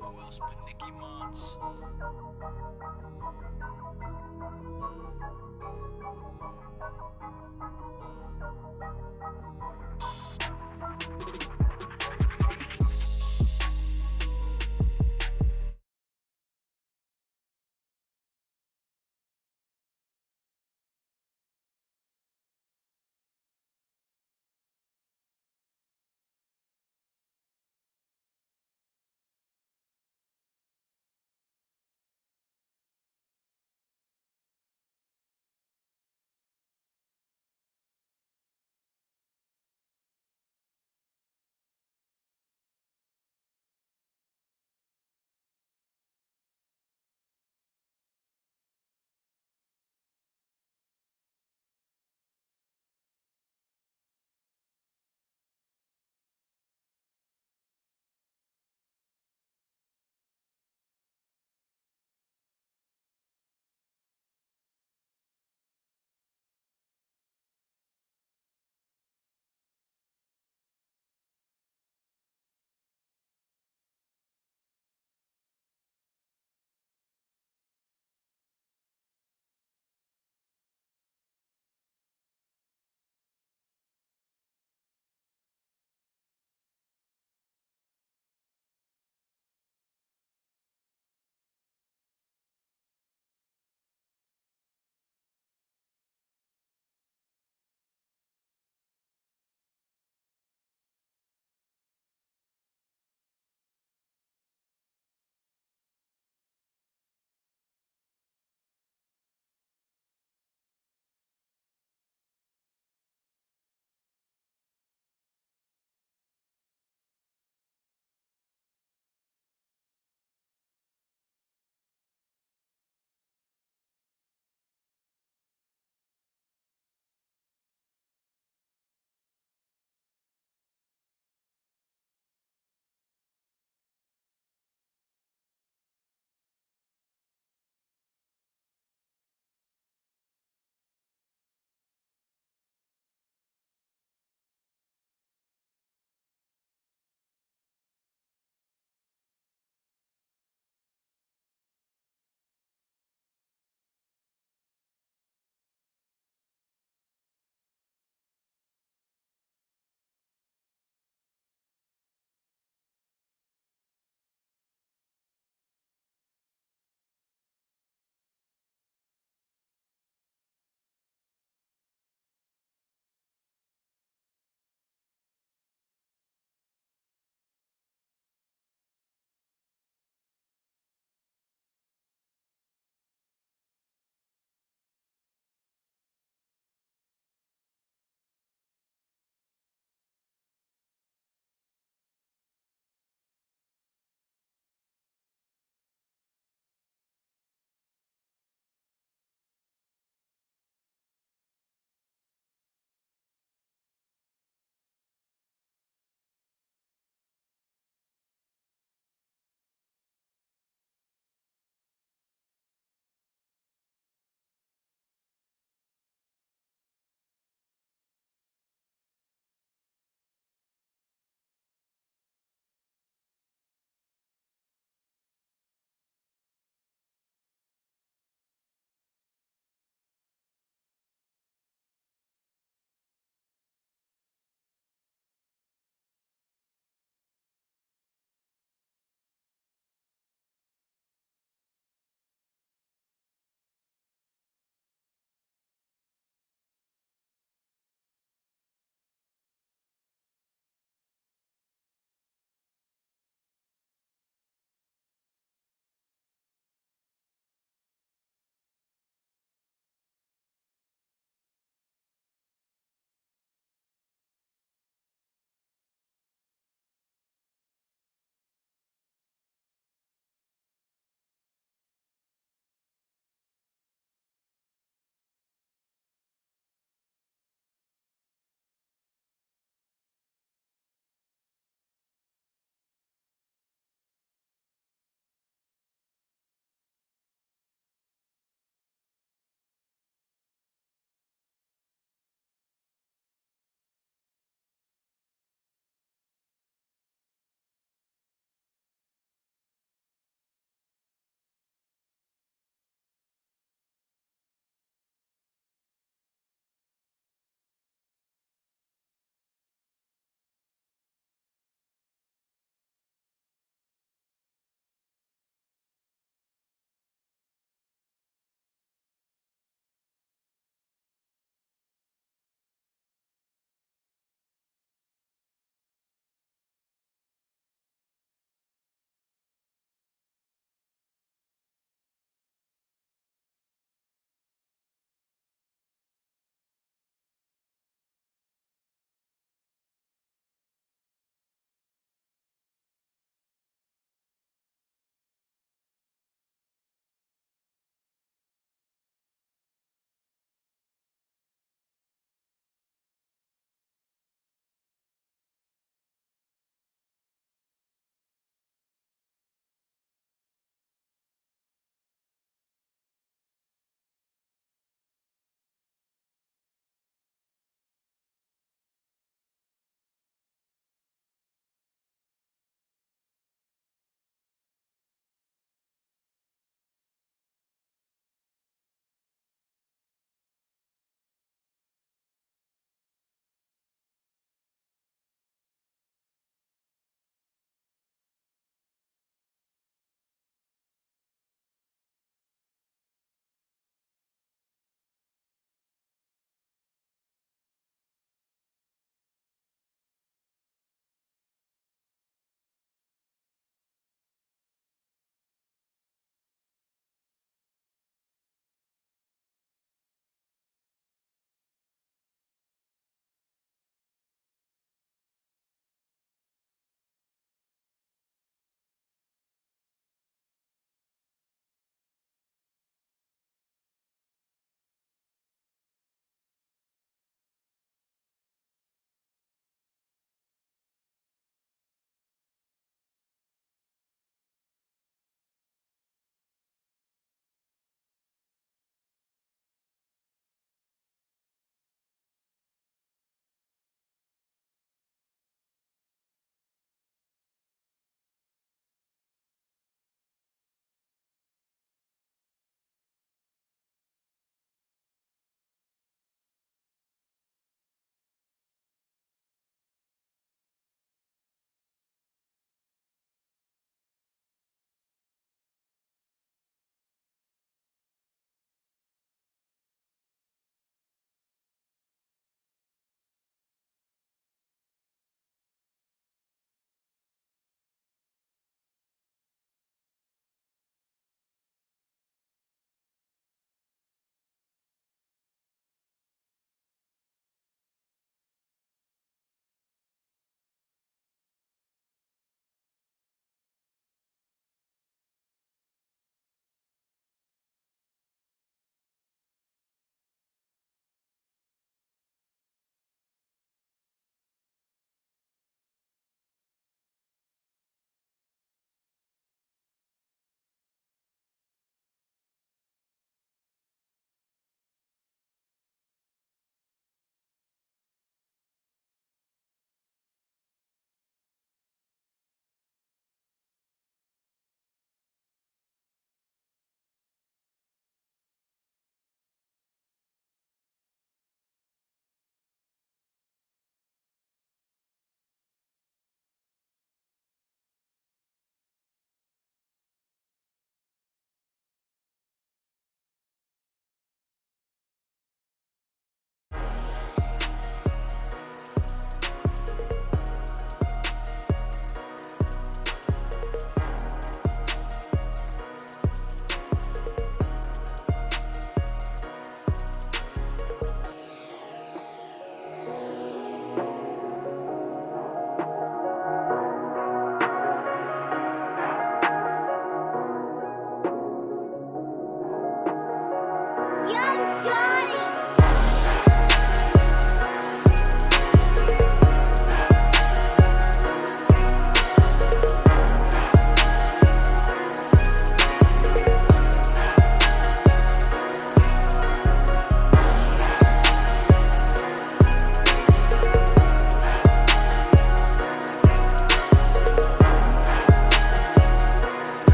Who else but Nicky Mons?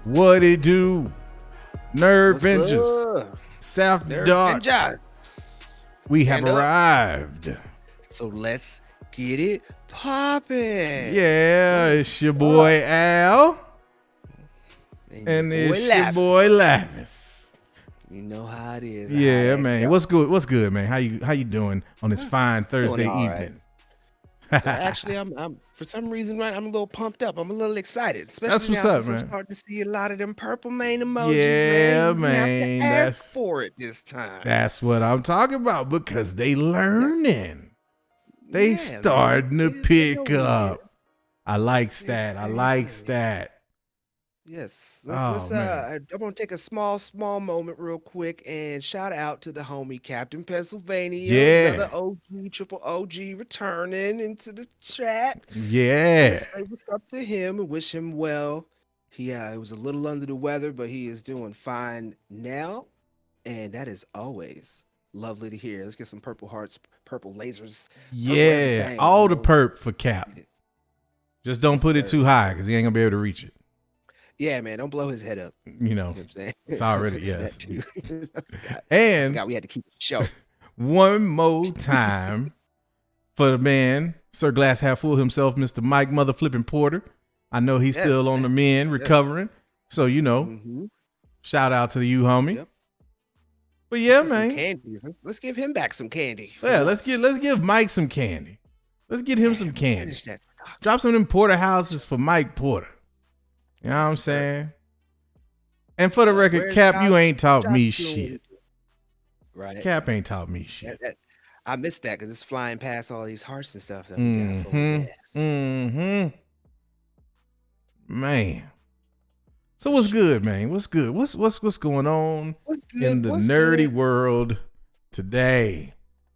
What it do? Nerd What's Vengers. up? South Nerd Dark. Vengers. We have Stand up. arrived. So let's get it poppin'. Yeah, it's your boy Al. And your boy it's your Lavis. boy Lavis. You know how it is. Yeah, how that man. go. What's good? What's good, man? How you doing on this fine Thursday all right. evening? So actually, I'm for some reason, right, I'm a little pumped up. I'm a little excited, especially That's what's now up, since man. I'm starting to see a lot of them purple main emojis, Yeah, man. You have man, to ask that's- for it this time. That's what I'm talking about because they learning. They Yeah, starting man. to They pick know up. I like that. Exactly. I like that. Yes. Oh, man. I'm gonna take a small moment real quick and shout out to the homie Captain Pennsylvania. Yeah. Another OG, triple OG returning into the chat. Yeah. Let's say what's up to him and wish him well. He was a little under the weather, but he is doing fine now. And that is always lovely to hear. Let's get some purple hearts, purple lasers. Yeah. everything, All you the know. perp for Cap. Just don't Yes, put it sir. too high because he ain't gonna be able to reach it. Yeah, man, don't blow his head up. You You know. know what I'm saying? It's already, That yes. too. I And forgot we had to keep it short. one more time for the man, Sir Glass Half Full himself, Mr. Mike Mother Flipping Porter. I know he's Yes, still on the mend, recovering. So, you know, Mhm. shout out to you, homie. Yep. But yeah, Let's get some man. candies. Let's give him back some candy. for Yeah, once. let's give Mike some candy. Let's get him some candy. Finish that stock. Drop some of them porterhouses for Mike Porter. You know what I'm Yes, sir. saying? And for the record, Where's Cap, you Josh- ain't taught Josh me doing? shit. Right. Cap ain't taught me shit. I missed that because it's flying past all these hearts and stuff that we got for his ass. Mm-hmm. Man. So what's good, man? What's good? What's going on What's good? in the What's nerdy good? world today?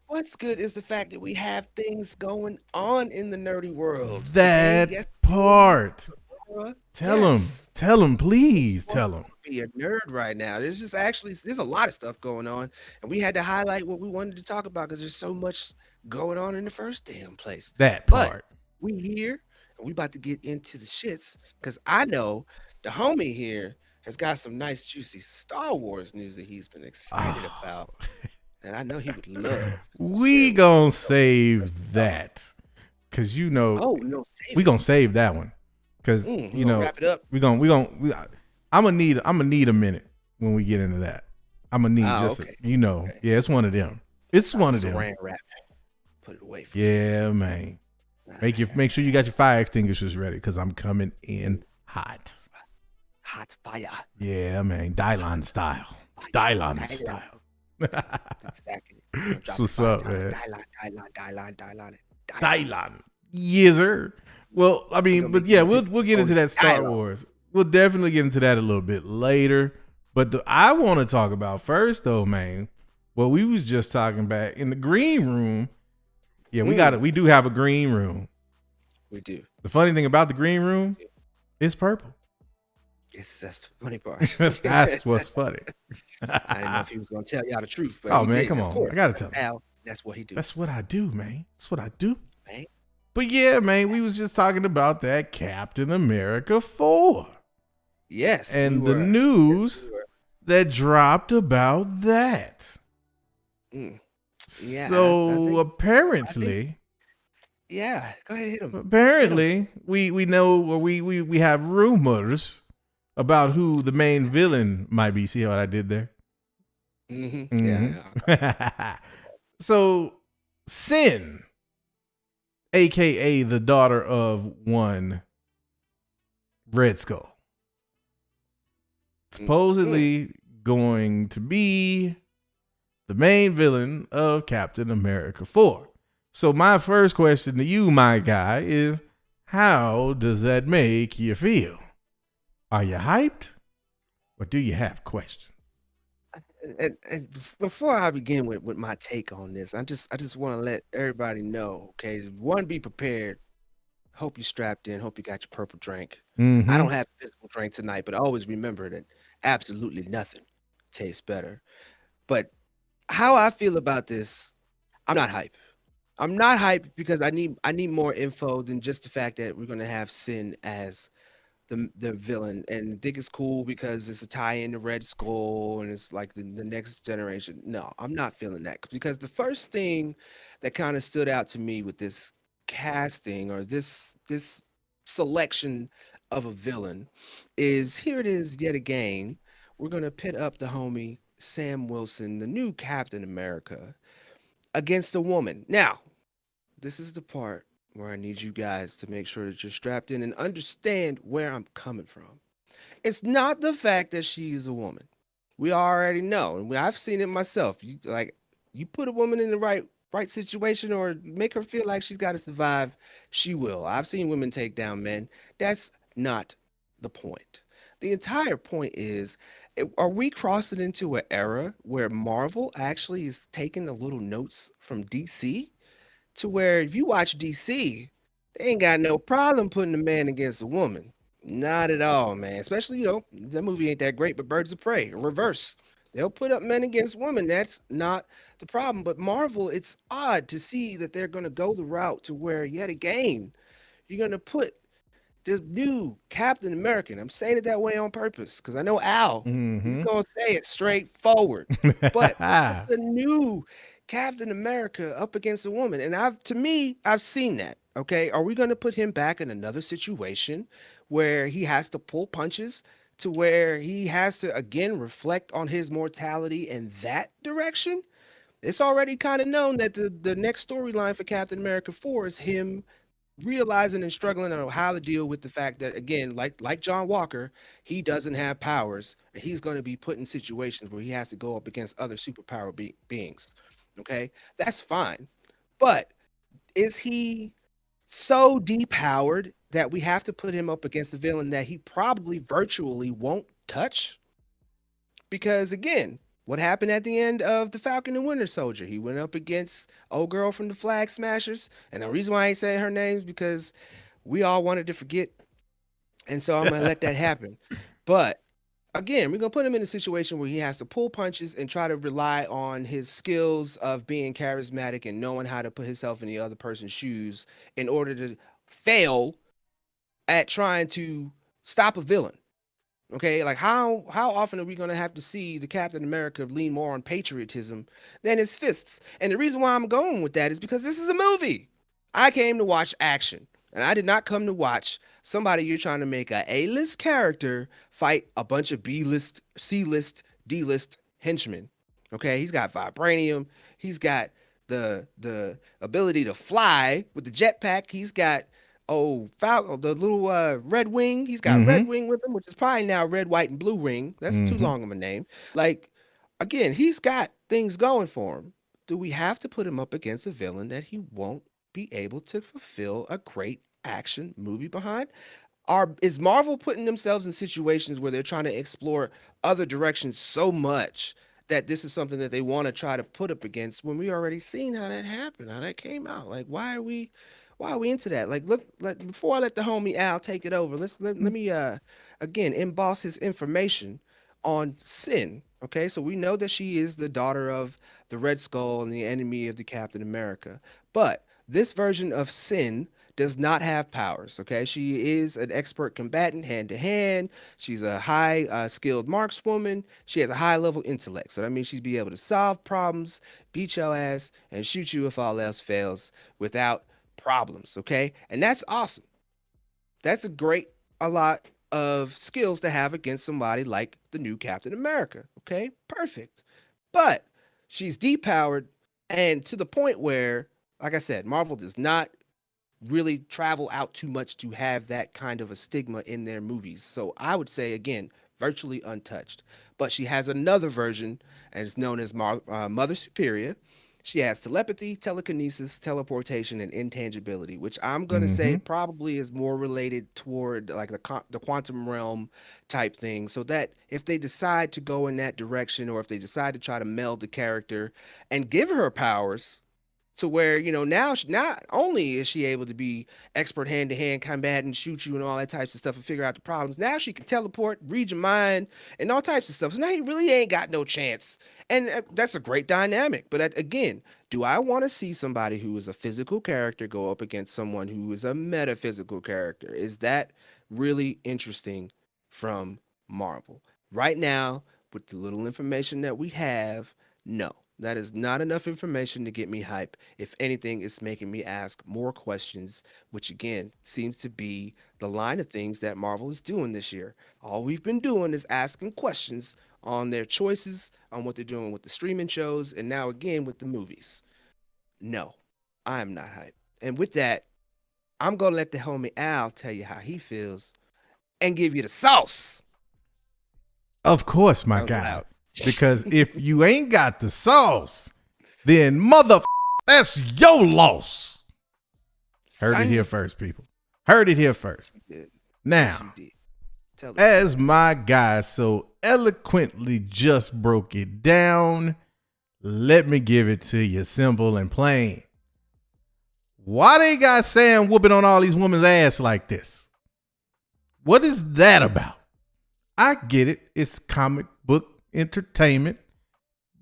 What's good is the fact that we have things going on in the nerdy world. That Today, yes, part. bruh. Tell him, please tell him. Be a nerd right now. There's a lot of stuff going on, and we had to highlight what we wanted to talk about because there's so much going on in the first damn place. That But part. we here and we about to get into the shits because I know the homie here has got some nice juicy Star Wars news that he's been excited about, and I know he would love. We gonna save that, cause you know Oh no, we gonna save that one, cause you know wrap it up. I'm gonna need a minute when we get into that. I'm gonna need Okay. Yeah, it's one of them. It's one of them. Saran wrap. Put it away. Yeah, man. Make sure you got your fire extinguishers ready, cause I'm coming in hot. Hot fire. Yeah, man. Dylan style. Dylan style. Exactly. That's what's up, man. Dylan. Dylan. Yes, sir. Well, I mean, but yeah, we'll get into that Star Wars. We'll definitely get into that a little bit later. But I want to talk about first, though, man, what we was just talking about in the green room. Yeah, we do have a green room. We do. The funny thing about the green room, it's purple. That's the funny part. That's what's funny. I didn't know if he was going to tell y'all the truth. But Oh, he man, did, come of on. course. I got to tell him. Al, that's what he do. That's what I do, man. That's what I do. Man. But yeah, man, we was just talking about that Captain America 4. Yes. And we the were. news Yes, we were. that dropped about that. Mm. Yeah, So I think- apparently, Yeah, go ahead, hit him. apparently we know, or we have rumors about who the main villain might be. See what I did there? Mm-hmm. Yeah. Mhm. So Sin, aka the daughter of one Red Skull, supposedly going to be the main villain of Captain America 4. So my first question to you, my guy, is how does that make you feel? Are you hyped, or do you have questions? And before I begin with my take on this, I just want to let everybody know, okay? One, be prepared. Hope you strapped in. Hope you got your purple drink. Mhm. I don't have a physical drink tonight, but always remember that absolutely nothing tastes better. But how I feel about this, I'm not hyped. I'm not hyped because I need more info than just the fact that we're gonna have Sin as the villain and think it's cool because it's a tie-in to Red Skull and it's like the next generation. No, I'm not feeling that because the first thing that kind of stood out to me with this casting or this selection of a villain is here it is yet again. We're gonna pit up the homie Sam Wilson, the new Captain America, against a woman. Now, this is the part where I need you guys to make sure that you're strapped in and understand where I'm coming from. It's not the fact that she is a woman. We already know, and I've seen it myself. You put a woman in the right situation or make her feel like she's got to survive, she will. I've seen women take down men. That's not the point. The entire point is, are we crossing into an era where Marvel actually is taking the little notes from DC? To where if you watch DC, they ain't got no problem putting a man against a woman. Not at all, man. Especially, that movie ain't that great, but Birds of Prey, reverse. They'll put up men against women. That's not the problem. But Marvel, it's odd to see that they're going to go the route to where, yet again, you're going to put this new Captain American. I'm saying it that way on purpose because I know Al, he's going to say it straightforward. But the new Captain America up against a woman. And I've seen that. Okay. Are we going to put him back in another situation where he has to pull punches to where he has to again reflect on his mortality in that direction? It's already kind of known that the next storyline for Captain America 4 is him realizing and struggling on how to deal with the fact that again, like John Walker, he doesn't have powers and he's going to be put in situations where he has to go up against other superpower beings. Okay, that's fine, but is he so depowered that we have to put him up against a villain that he probably virtually won't touch? Because again, what happened at the end of the Falcon and Winter Soldier? He went up against old girl from the Flag Smashers, and the reason why I ain't saying her name is because we all wanted to forget, and so I'm gonna let that happen. But again, we're gonna put him in a situation where he has to pull punches and try to rely on his skills of being charismatic and knowing how to put himself in the other person's shoes in order to fail at trying to stop a villain. Okay, like how often are we gonna have to see the Captain America lean more on patriotism than his fists? And the reason why I'm going with that is because this is a movie. I came to watch action, and I did not come to watch somebody you're trying to make a A-list character fight a bunch of B-list, C-list, D-list henchmen. Okay, he's got vibranium. He's got the ability to fly with the jetpack. He's got Falcon, the little Red Wing. He's got Red Wing with him, which is probably now Red, White, and Blue Wing. That's too long of a name. Like, again, he's got things going for him. Do we have to put him up against a villain that he won't be able to fulfill a great action movie behind? Is Marvel putting themselves in situations where they're trying to explore other directions so much that this is something that they want to try to put up against when we already seen how that happened, how that came out? Like, why are we into that? Like, look, before I let the homie Al take it over, let me again emboss his information on Sin. Okay, so we know that she is the daughter of the Red Skull and the enemy of the Captain America, but this version of Sin does not have powers. Okay, she is an expert combatant, hand to hand. She's a high skilled markswoman. She has a high level intellect, so that means she's be able to solve problems, beat your ass, and shoot you if all else fails without problems. Okay, and that's awesome. That's a lot of skills to have against somebody like the new Captain America. Okay, perfect. But she's depowered, and to the point where, like I said, Marvel does not really travel out too much to have that kind of a stigma in their movies. So I would say, again, virtually untouched. But she has another version, and it's known as Mother Superior. She has telepathy, telekinesis, teleportation, and intangibility, which I'm going to say probably is more related toward like the quantum realm type thing. So that if they decide to go in that direction, or if they decide to try to meld the character and give her powers, to where, now not only is she able to be expert hand-to-hand combat and shoot you and all that types of stuff and figure out the problems, now she can teleport, read your mind, and all types of stuff. So now he really ain't got no chance. And that's a great dynamic. But again, do I want to see somebody who is a physical character go up against someone who is a metaphysical character? Is that really interesting from Marvel. Right now, with the little information that we have, no, that is not enough information to get me hype. If anything, it's making me ask more questions, which again seems to be the line of things that Marvel is doing this year. All we've been doing is asking questions on their choices, on what they're doing with the streaming shows, and now again with the movies. No, I am not hyped. And with that, I'm gonna let the homie Al tell you how he feels and give you the sauce. Of course, my That was guy. loud. Because if you ain't got the sauce, then that's your loss. Heard Son, it here first, people. Heard it here first. you did. Yes, Now, you did. Tell us. as my guy so eloquently just broke it down, let me give it to you simple and plain. Why they got Sam whooping on all these women's ass like this? What is that about? I get it. It's comic book entertainment,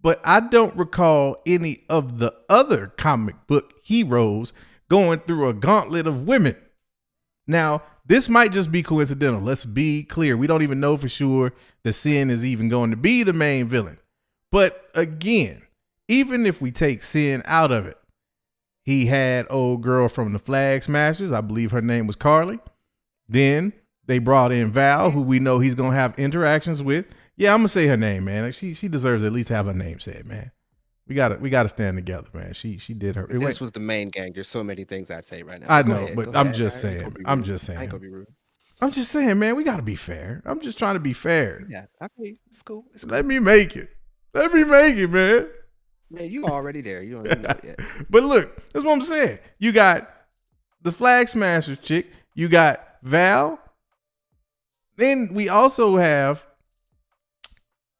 but I don't recall any of the other comic book heroes going through a gauntlet of women. Now, this might just be coincidental. Let's be clear. We don't even know for sure that Sin is even going to be the main villain. But again, even if we take Sin out of it, he had old girl from the Flag Smashers. I believe her name was Carly. Then they brought in Val, who we know he's going to have interactions with. Yeah, I'm going to say her name, man. She deserves to at least have her name said, man. We gotta stand together, man. She did her. This was the main gang. There's so many things I'd say right now. I Go know, ahead, but go I'm ahead. just I ain't saying. gonna be I'm rude. just I ain't saying. gonna be rude. I'm just saying, man. We gotta be fair. I'm just trying to be fair. Yeah, I mean, it's cool. It's cool. Let me make it. Let me make it, man. Man, you already there. You don't even know it yet. But look, that's what I'm saying. You got the Flag Smashers chick. You got Val. Then we also have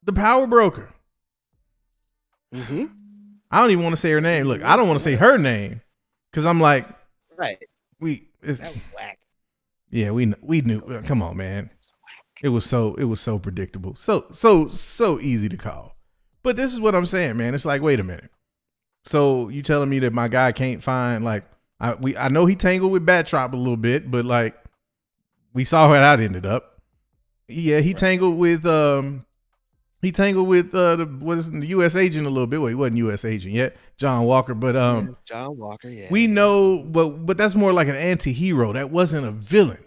the Power Broker. Mm-hmm. I don't even want to say her name. Look, I don't want to say her name because I'm like, Right. That was whack. yeah, we knew. Come on, man. It was so predictable. So easy to call. But this is what I'm saying, man. It's like, wait a minute. So you telling me that my guy can't find I know he tangled with Batrop a little bit, but like we saw how that ended up. Yeah, he tangled with the U.S. agent a little bit. Well, he wasn't U.S. agent yet, John Walker, but John Walker, yeah. we know, but that's more like an anti-hero. That wasn't a villain.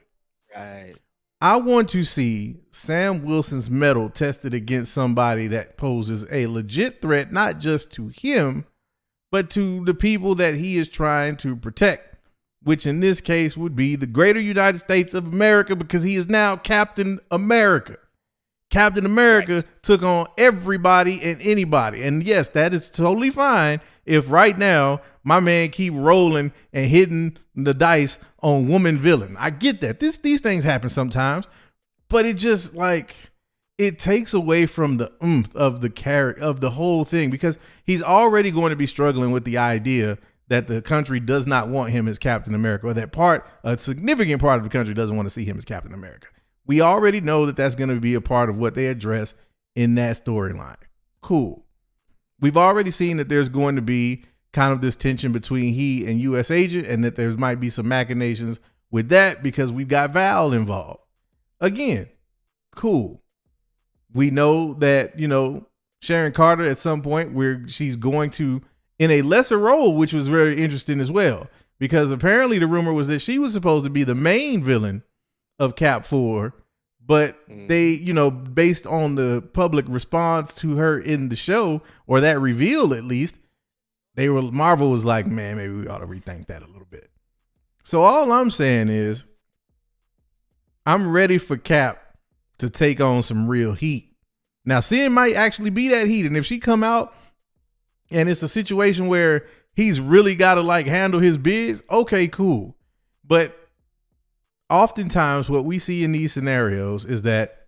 Right. I want to see Sam Wilson's mettle tested against somebody that poses a legit threat, not just to him, but to the people that he is trying to protect, which in this case would be the greater United States of America, because he is now Captain America. Captain America took on everybody and anybody. And yes, that is totally fine if right now my man keep rolling and hitting the dice on woman villain. I get that. These things happen sometimes, but it just like it takes away from the oomph of the character of the whole thing, because he's already going to be struggling with the idea that the country does not want him as Captain America, or that a significant part of the country doesn't want to see him as Captain America. We already know that that's going to be a part of what they address in that storyline. Cool. We've already seen that there's going to be kind of this tension between he and U.S. agent, and that there might be some machinations with that because we've got Val involved. Again, cool. We know that, Sharon Carter at some point where she's going to, in a lesser role, which was very interesting as well, because apparently the rumor was that she was supposed to be the main villain of Cap 4, but they, based on the public response to her in the show, or that reveal at least, Marvel was like, man, maybe we ought to rethink that a little bit. So all I'm saying is I'm ready for Cap to take on some real heat. Now, Sin might actually be that heat, and if she come out and it's a situation where he's really got to handle his biz, okay, cool. But oftentimes what we see in these scenarios is that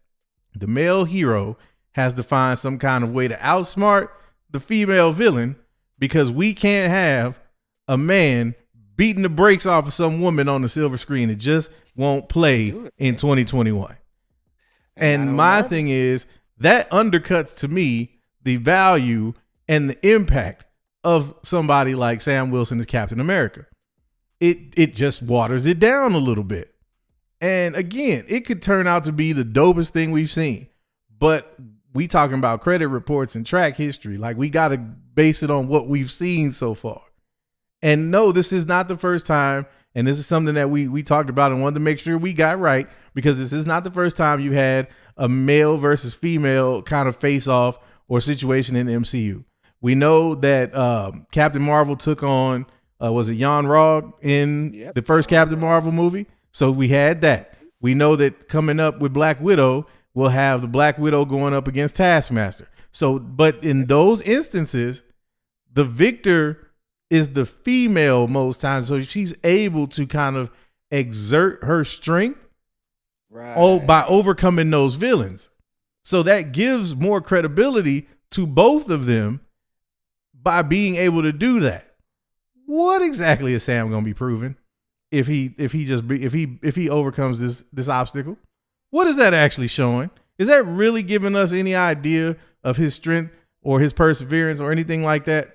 the male hero has to find some kind of way to outsmart the female villain, because we can't have a man beating the brakes off of some woman on the silver screen. It just won't play in 2021. And my thing is that undercuts to me the value and the impact of somebody like Sam Wilson as Captain America. It just waters it down a little bit. And again, it could turn out to be the dopest thing we've seen. But we talking about credit reports and track history. Like, we got to base it on what we've seen so far. And no, this is not the first time. And this is something that we talked about and wanted to make sure we got right, because this is not the first time you've had a male versus female kind of face off or situation in the MCU. We know that Captain Marvel took on, was it Jan Rog in the first Captain Marvel movie? So we had that. We know that coming up with Black Widow, we'll have the Black Widow going up against Taskmaster. So, but in those instances, the victor is the female most times. So she's able to kind of exert her strength by overcoming those villains. So that gives more credibility to both of them by being able to do that. What exactly is Sam going to be proving if he overcomes this obstacle? What is that actually showing? Is that really giving us any idea of his strength or his perseverance or anything like that?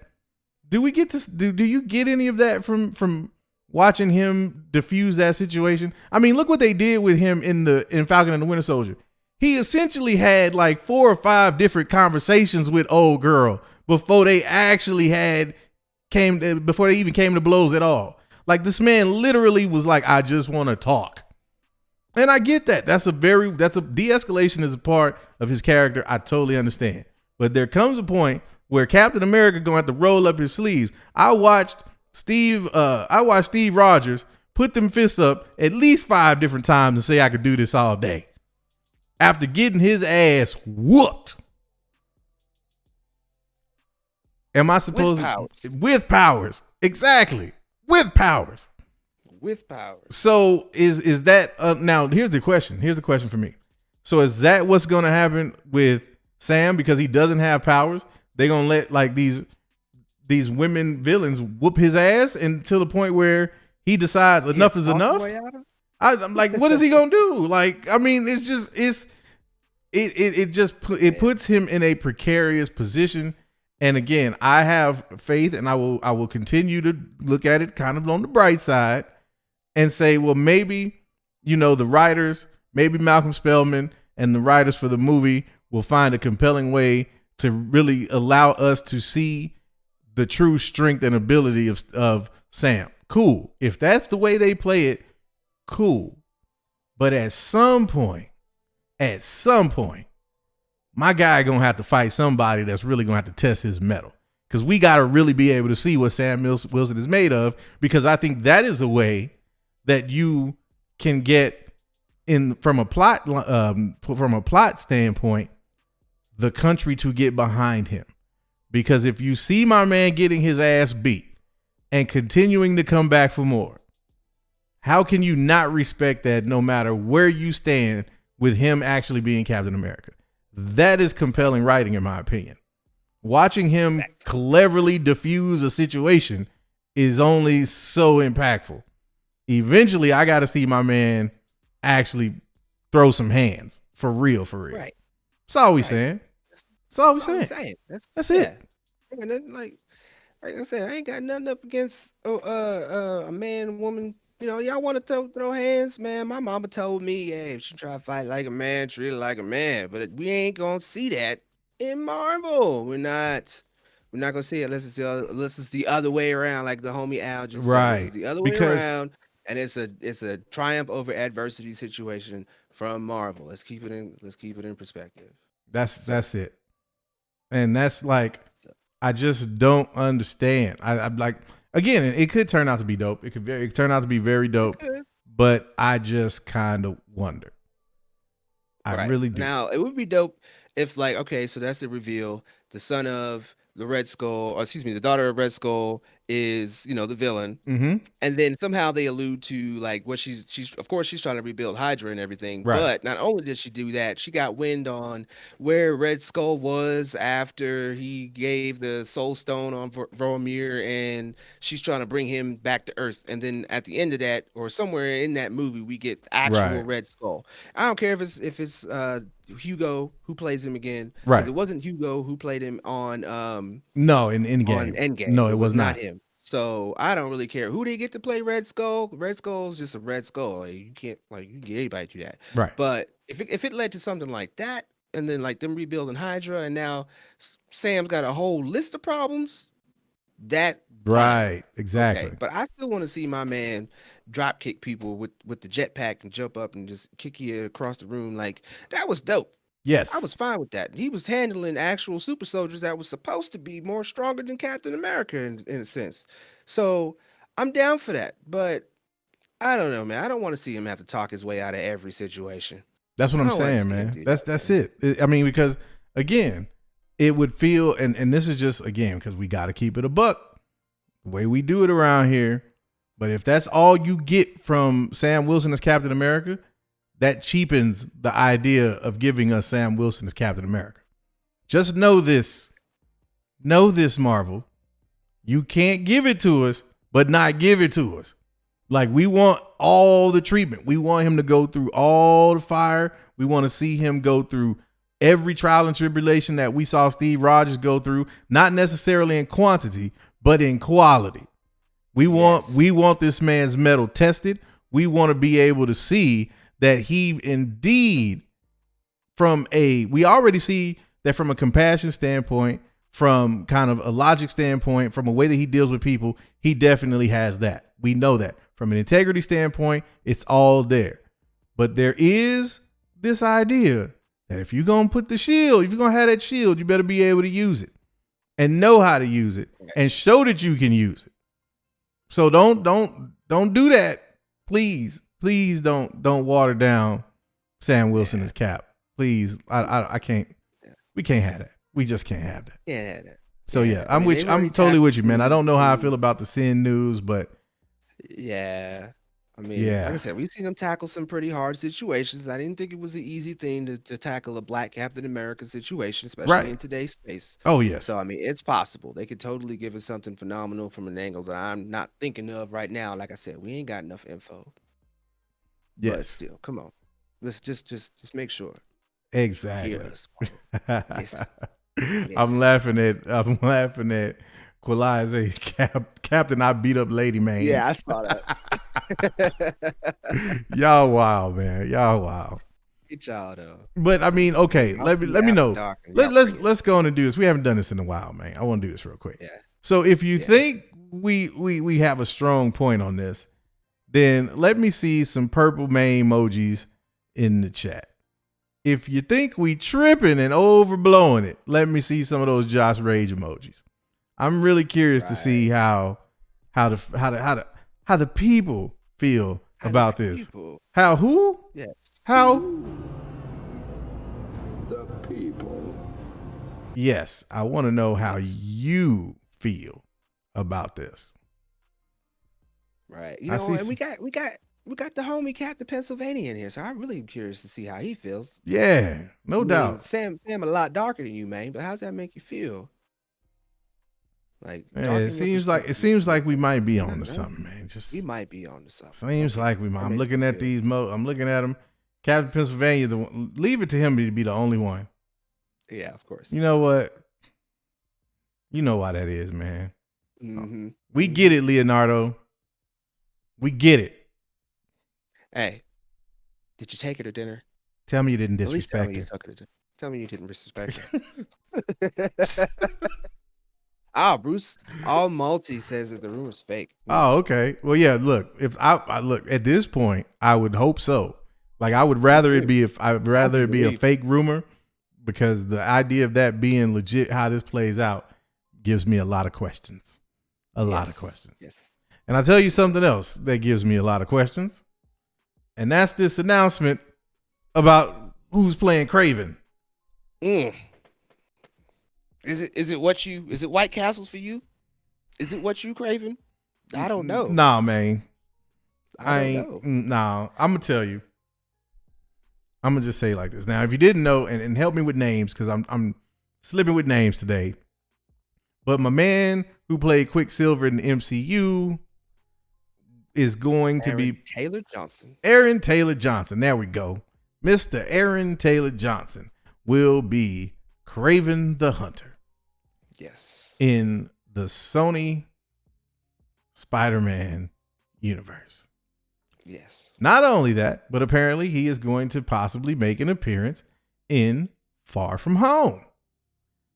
Do we get to do you get any of that from watching him diffuse that situation? I mean, look what they did with him in Falcon and the Winter Soldier. He essentially had like 4 or 5 different conversations with old girl before they actually before they even came to blows at all. Like, this man literally was like, I just want to talk. And I get that. That's a de-escalation is a part of his character. I totally understand. But there comes a point where Captain America gonna have to roll up his sleeves. I watched Steve Rogers put them fists up at least 5 different times and say I could do this all day after getting his ass whooped. Am I supposed with powers? Exactly. With powers. So is that now here's the question. Here's the question for me. So is that what's going to happen with Sam because he doesn't have powers? They're going to let like these women villains whoop his ass until the point where he decides enough is enough? I'm like, what is he going to do? Like, I mean, it puts him in a precarious position. And again, I have faith, and I will continue to look at it kind of on the bright side and say, well, maybe, the writers, maybe Malcolm Spellman and the writers for the movie will find a compelling way to really allow us to see the true strength and ability of Sam. Cool. If that's the way they play it, cool. But at some point, my guy gonna have to fight somebody that's really gonna have to test his mettle, because we gotta really be able to see what Sam Wilson is made of, because I think that is a way that you can get from a plot standpoint the country to get behind him. Because if you see my man getting his ass beat and continuing to come back for more, how can you not respect that no matter where you stand with him actually being Captain America? That is compelling writing, in my opinion. Watching him cleverly diffuse a situation is only so impactful. Eventually, I got to see my man actually throw some hands for real. Right. That's all we saying. That's all we saying. That's it. And then, like I said, I ain't got nothing up against a man, woman. Y'all want to throw hands, man. My mama told me, hey, if she try to fight like a man, treat her like a man. But we ain't gonna see that in Marvel. We're not gonna see it unless it's the other way around, like the homie Al just said. It's the other way around, and it's a triumph over adversity situation from Marvel. Let's keep it in perspective. That's it. And that's like, I just don't understand. I'm like, again, it could turn out to be dope. It could turn out to be very dope, but I just kind of wonder. I really do. Now, it would be dope if, like, okay, so that's the reveal. The son of the Red Skull, the daughter of Red Skull is, the villain. Mm-hmm. And then somehow they allude to like what she's of course she's trying to rebuild Hydra and everything. Right. But not only did she do that, she got wind on where Red Skull was after he gave the Soul Stone on Vormir, and she's trying to bring him back to Earth. And then at the end of that, or somewhere in that movie, we get actual Red Skull. I don't care if it's Hugo who plays him again. Right. It wasn't Hugo who played him on no, in Endgame. On Endgame. No, it was not him. So I don't really care who they get to play Red Skull. Red Skull's just a Red Skull. Like, you can't you can get anybody to do that. Right. But if it led to something like that, and then like them rebuilding Hydra, and now Sam's got a whole list of problems, that fine. Right. Exactly. Okay, but I still want to see my man drop kick people with the jetpack and jump up and just kick you across the room. Like, that was dope. Yes. I was fine with that. He was handling actual super soldiers that was supposed to be more stronger than Captain America in a sense. So I'm down for that. But I don't know, man. I don't want to see him have to talk his way out of every situation. That's what I I'm don't wanna saying, see him man. do That's that, man. it. I mean, because again, it would feel, and this is just again because we got to keep it a buck, the way we do it around here. But if that's all you get from Sam Wilson as Captain America, that cheapens the idea of giving us Sam Wilson as Captain America. Just know this, Marvel. You can't give it to us, but not give it to us. Like, we want all the treatment. We want him to go through all the fire. We want to see him go through every trial and tribulation that we saw Steve Rogers go through, not necessarily in quantity, but in quality. We want this man's metal tested. We want to be able to see that he indeed, we already see that from a compassion standpoint, from kind of a logic standpoint, from a way that he deals with people, he definitely has that. We know that. From an integrity standpoint, it's all there. But there is this idea that if you're going to put the shield, if you're going to have that shield, you better be able to use it and know how to use it and show that you can use it. So don't do that. Please don't water down Sam Wilson as Cap. Please. I can't. We can't have that. We just can't have that. Can't have that. So yeah, I'm totally with you, man. I don't know how I feel about the Sin news, but yeah. I mean, Yeah. like I said, we've seen them tackle some pretty hard situations. I didn't think it was an easy thing to tackle a black Captain America situation, especially Right. in today's space. oh yes. So I mean, it's possible. They could totally give us something phenomenal from an angle that I'm not thinking of right now. Like I said, we ain't got enough info. But Yes. still, come on. Let's just make sure. Exactly. Hear us. Yes. I'm laughing at Quilai say Captain I beat up lady man. Yeah, I saw that. Y'all wild, man. Y'all wild. Good job, though. But I mean, okay, I'll let see me you know. after dark and y'all Let's bring it. let's go on and do this. We haven't done this in a while, man. I want to do this real quick. Yeah. So if you Yeah. think we have a strong point on this, then let me see some purple man emojis in the chat. If you think we tripping and overblowing it, let me see some of those Josh Rage emojis. I'm really curious to see how the people feel about this. People. How who? Yes. How? The people. Yes, I want to know how you feel about this. Right. You I know, see and we got the homie Captain Pennsylvania in here, so I'm really curious to see how he feels. Yeah, no I mean, doubt. Sam a lot darker than you, man, but how's that make you feel? Like, Yeah, darken it your seems perspective. like we might be on to know. something, man. Just We might be on to something. seems Okay. like we might. That I'm makes looking me at feel- these. I'm looking at them. Captain Pennsylvania. Leave it to him to be the only one. Yeah, of course. You know what? You know why that is, man. Mm-hmm. We get it, Leonardo. We get it. Hey, did you take her to dinner? Tell me you didn't At least tell disrespect me you her. took her to dinner. Tell me you didn't disrespect her. Bruce Almighty says that the rumor's fake. Oh, okay. Well, yeah. Look, if I look at this point, I would hope so. Like, I would rather it be a fake rumor, because the idea of that being legit, how this plays out, gives me a lot of questions. A lot of questions. Yes. And I'll tell you something else that gives me a lot of questions, and that's this announcement about who's playing Kraven. Mm. Is it White Castles for you? Is it what you craving? I don't know. Nah, man. I don't know. Nah, I'm gonna tell you. I'm gonna just say it like this. Now, if you didn't know, and help me with names, because I'm slipping with names today. But my man who played Quicksilver in the MCU is going to be Taylor Johnson. Aaron Taylor Johnson. There we go. Mr. Aaron Taylor Johnson will be Kraven the Hunter Yes. in the Sony Spider-Man universe. Yes. Not only that, but apparently he is going to possibly make an appearance in Far From Home.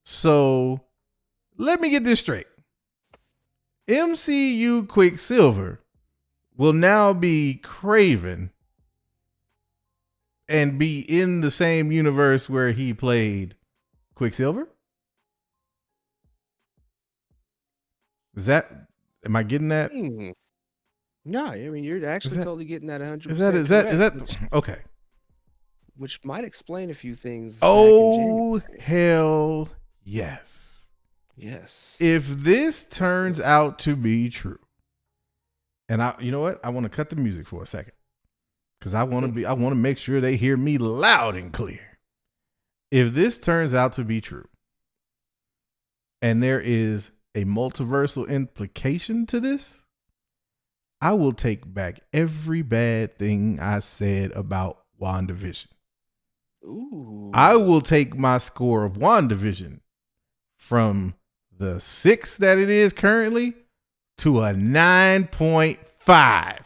So let me get this straight. MCU Quicksilver will now be Kraven and be in the same universe where he played Quicksilver? Am I getting that? No, I mean, you're actually totally getting that 100%. Is that okay? Which might explain a few things. Oh, hell yes. Yes. If this turns out to be true, and you know what? I want to cut the music for a second because I want to make sure they hear me loud and clear. If this turns out to be true, and there is a multiversal implication to this, I will take back every bad thing I said about WandaVision. Ooh. I will take my score of WandaVision from the 6 that it is currently to a 9.5.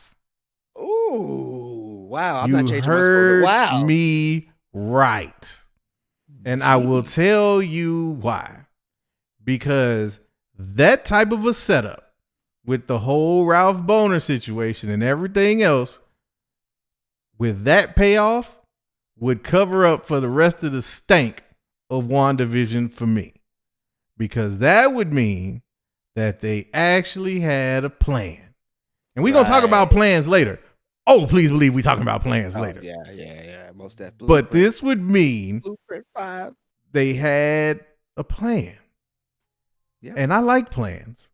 Ooh, wow. I'm you not changing my score. heard Wow. me right. And I will tell you why. Because that type of a setup with the whole Ralph Boner situation and everything else, with that payoff, would cover up for the rest of the stank of WandaVision for me. Because that would mean that they actually had a plan. And we're going to talk about plans later. Oh, please believe we're talking about plans later. Yeah. Most definitely. But this would mean Blueprint 5. they had a plan. Yeah. And I like plans,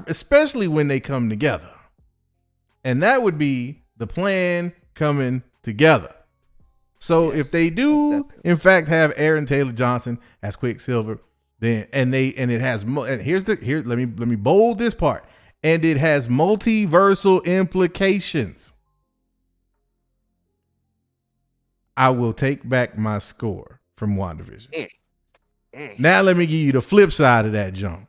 especially when they come together. And that would be the plan coming together. So if they do, in fact, have Aaron Taylor Johnson as Quicksilver, then let me bold this part, and it has multiversal implications. I will take back my score from WandaVision. Now let me give you the flip side of that jump.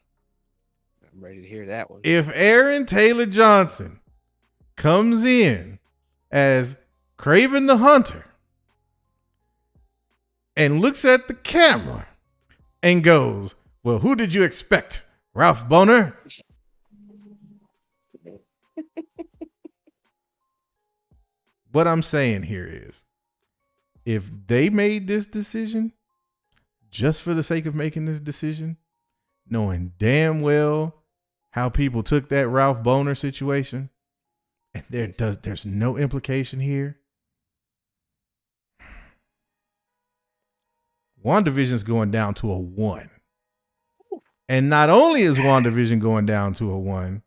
I'm ready to hear that one. If Aaron Taylor Johnson comes in as Kraven the Hunter and looks at the camera and goes, well, who did you expect? Ralph Boner? What I'm saying here is, if they made this decision just for the sake of making this decision, knowing damn well how people took that Ralph Boner situation, and there's no implication here, WandaVision's going down to a 1. And not only is WandaVision going down to a 1,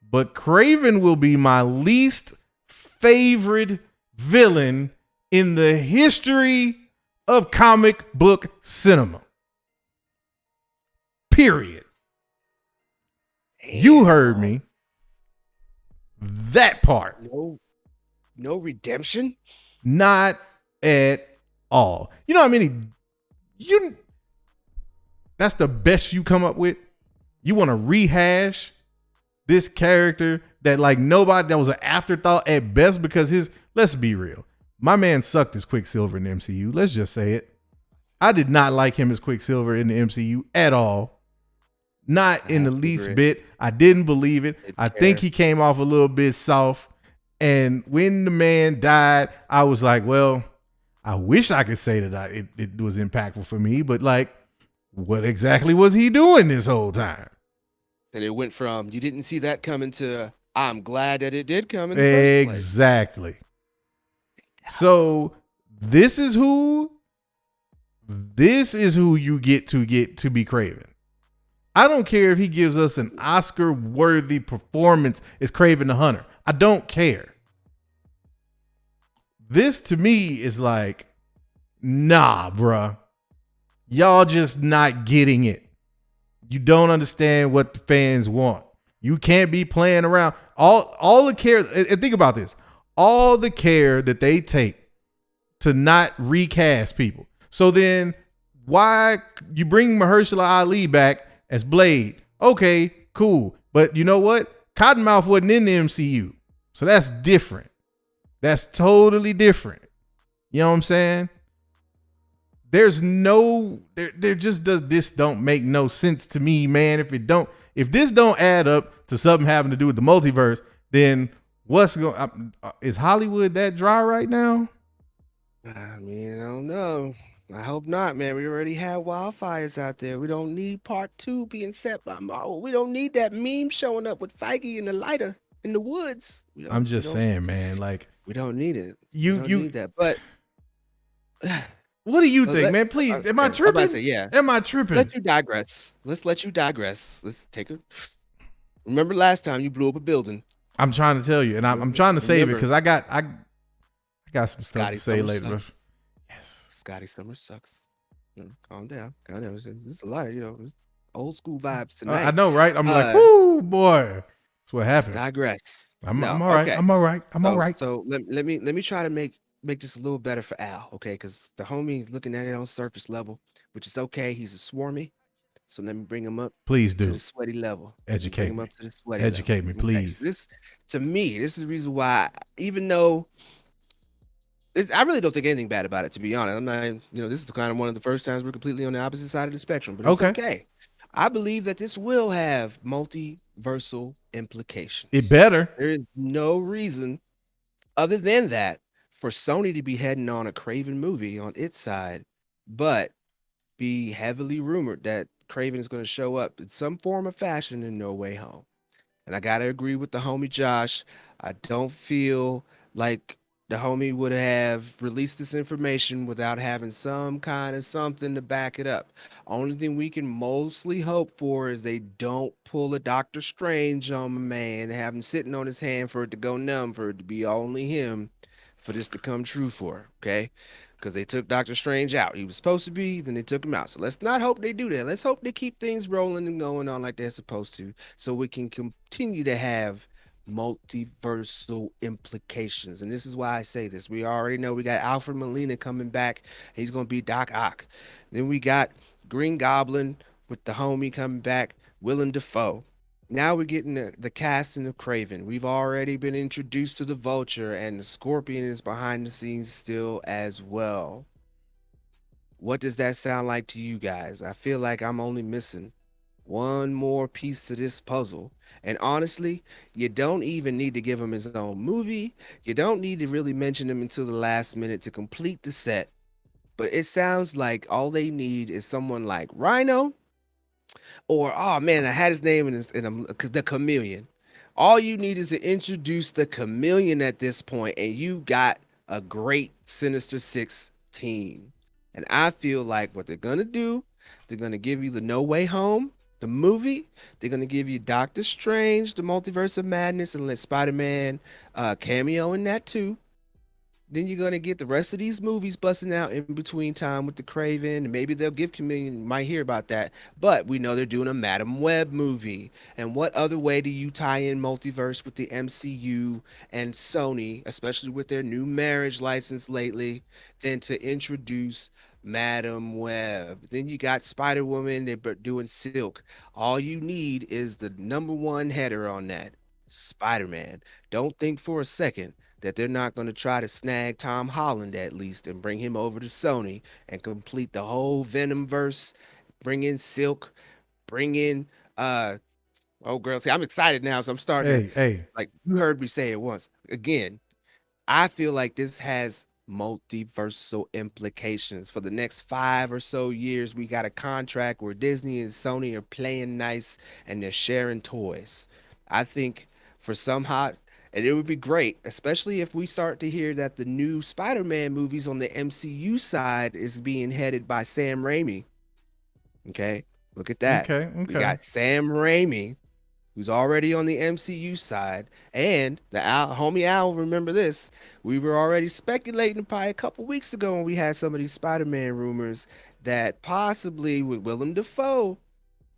but Kraven will be my least favorite villain in the history of comic book cinema. Period. You heard me. That part. No redemption? Not at all. You know how many that's the best you come up with? You want to rehash this character that that was an afterthought at best, because let's be real. My man sucked as Quicksilver in the MCU. Let's just say it. I did not like him as Quicksilver in the MCU at all. Not in the least bit. I didn't believe it. I think he came off a little bit soft. And when the man died, I was like, well, I wish I could say that it was impactful for me, but what exactly was he doing this whole time? And it went from, you didn't see that coming, to, I'm glad that it did come in the first place. Exactly. So this is who you get to be Kraven. I don't care if he gives us an Oscar-worthy performance as Kraven the Hunter. I don't care. This to me is like, nah, bruh. Y'all just not getting it. You don't understand what the fans want. You can't be playing around. All the care, and think about this. All the care that they take to not recast people. So then why you bring Mahershala Ali back as Blade? Okay, cool. But you know what? Cottonmouth wasn't in the MCU. So that's different. That's totally different. You know what I'm saying? There's no there just does this don't make no sense to me, man. If this don't add up to something having to do with the multiverse, then what's going is Hollywood that dry right now? I mean, I don't know. I hope not, man. We already have wildfires out there. We don't need part 2 being set by Marvel. We don't need that meme showing up with Feige and the lighter in the woods. I'm just saying, man. Like, we don't need it. You we don't need that. But what do you think, man? Please, am I tripping? Say, yeah. Am I tripping? Let you digress. Let's let you digress. Let's take it. Remember last time you blew up a building? I'm trying to tell you, and I'm trying to save it because I got some stuff to say later. Sucks. Yes, Scotty Summers sucks. Calm down. This is a lot of old school vibes tonight. I know, right? I'm like, whoo, boy. That's what happened. Digress. I'm all right. Okay. I'm all right. I'm all right. So let me try to make this a little better for Al, okay? Because the homie's looking at it on surface level, which is okay. He's a swarmy. So let me bring him up. Please do. To the sweaty level. Educate him me. Up to the sweaty Educate level. me, please. This is the reason why, even though I really don't think anything bad about it, to be honest. I'm not, this is kind of one of the first times we're completely on the opposite side of the spectrum, but it's okay. I believe that this will have multiversal implications. It better. There is no reason other than that for Sony to be heading on a Kraven movie on its side, but be heavily rumored that Kraven is going to show up in some form or fashion in No Way Home. And I got to agree with the homie Josh. I don't feel like the homie would have released this information without having some kind of something to back it up. Only thing we can mostly hope for is they don't pull a Doctor Strange on my man, have him sitting on his hand for it to go numb, for it to be only him, for this to come true for, okay? Because they took Doctor Strange out. He was supposed to be, then they took him out. So let's not hope they do that. Let's hope they keep things rolling and going on like they're supposed to, so we can continue to have multiversal implications. And this is why I say this. We already know we got Alfred Molina coming back. He's going to be Doc Ock. Then we got Green Goblin with the homie coming back, Willem Dafoe. Now we're getting the casting of Kraven. We've already been introduced to the Vulture, and the Scorpion is behind the scenes still as well. What does that sound like to you guys? I feel like I'm only missing one more piece to this puzzle. And honestly, you don't even need to give him his own movie. You don't need to really mention him until the last minute to complete the set. But it sounds like all they need is someone like Rhino, or, oh man, I had his name in the Chameleon. All you need is to introduce the Chameleon at this point, and you got a great Sinister Six team. And I feel like what they're gonna do, they're gonna give you the No Way Home, the movie. They're gonna give you Doctor Strange, the Multiverse of Madness, and let Spider-Man cameo in that too. Then you're gonna get the rest of these movies busting out in between time with the Kraven, and maybe they'll give Chameleon. Might hear about that, but we know they're doing a Madam Web movie. And what other way do you tie in multiverse with the MCU and Sony, especially with their new marriage license lately, than to introduce Madam Web? Then you got Spider-Woman. They're doing Silk. All you need is the #1 header on that, Spider-Man. Don't think for a second that they're not going to try to snag Tom Holland at least and bring him over to Sony and complete the whole Venom verse. Bring in Silk, bring in oh girl, see, I'm excited now, so I'm starting like you heard me say it once. Again, I feel like this has multiversal implications. For the next 5 or so years, we got a contract where Disney and Sony are playing nice and they're sharing toys. I think for some hot, and it would be great, especially if we start to hear that the new Spider-Man movies on the MCU side is being headed by Sam Raimi. Okay, look at that. Okay. We got Sam Raimi, who's already on the MCU side, and the homie Al. Remember this? We were already speculating probably a couple weeks ago when we had some of these Spider-Man rumors that possibly with Willem Dafoe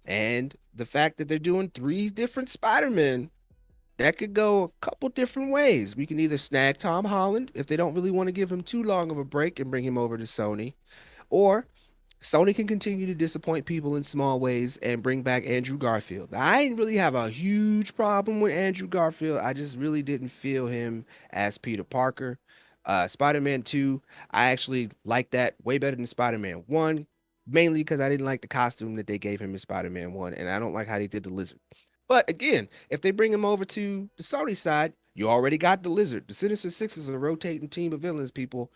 and the fact that they're doing 3 different Spider-Men, that could go a couple different ways. We can either snag Tom Holland if they don't really want to give him too long of a break and bring him over to Sony, or Sony can continue to disappoint people in small ways and bring back Andrew Garfield. I didn't really have a huge problem with Andrew Garfield. I just really didn't feel him as Peter Parker. Spider-Man 2, I actually like that way better than Spider-Man 1, mainly because I didn't like the costume that they gave him in Spider-Man 1, and I don't like how they did the lizard. But again, if they bring him over to the Sony side, you already got the lizard. The Sinister Six is a rotating team of villains, people.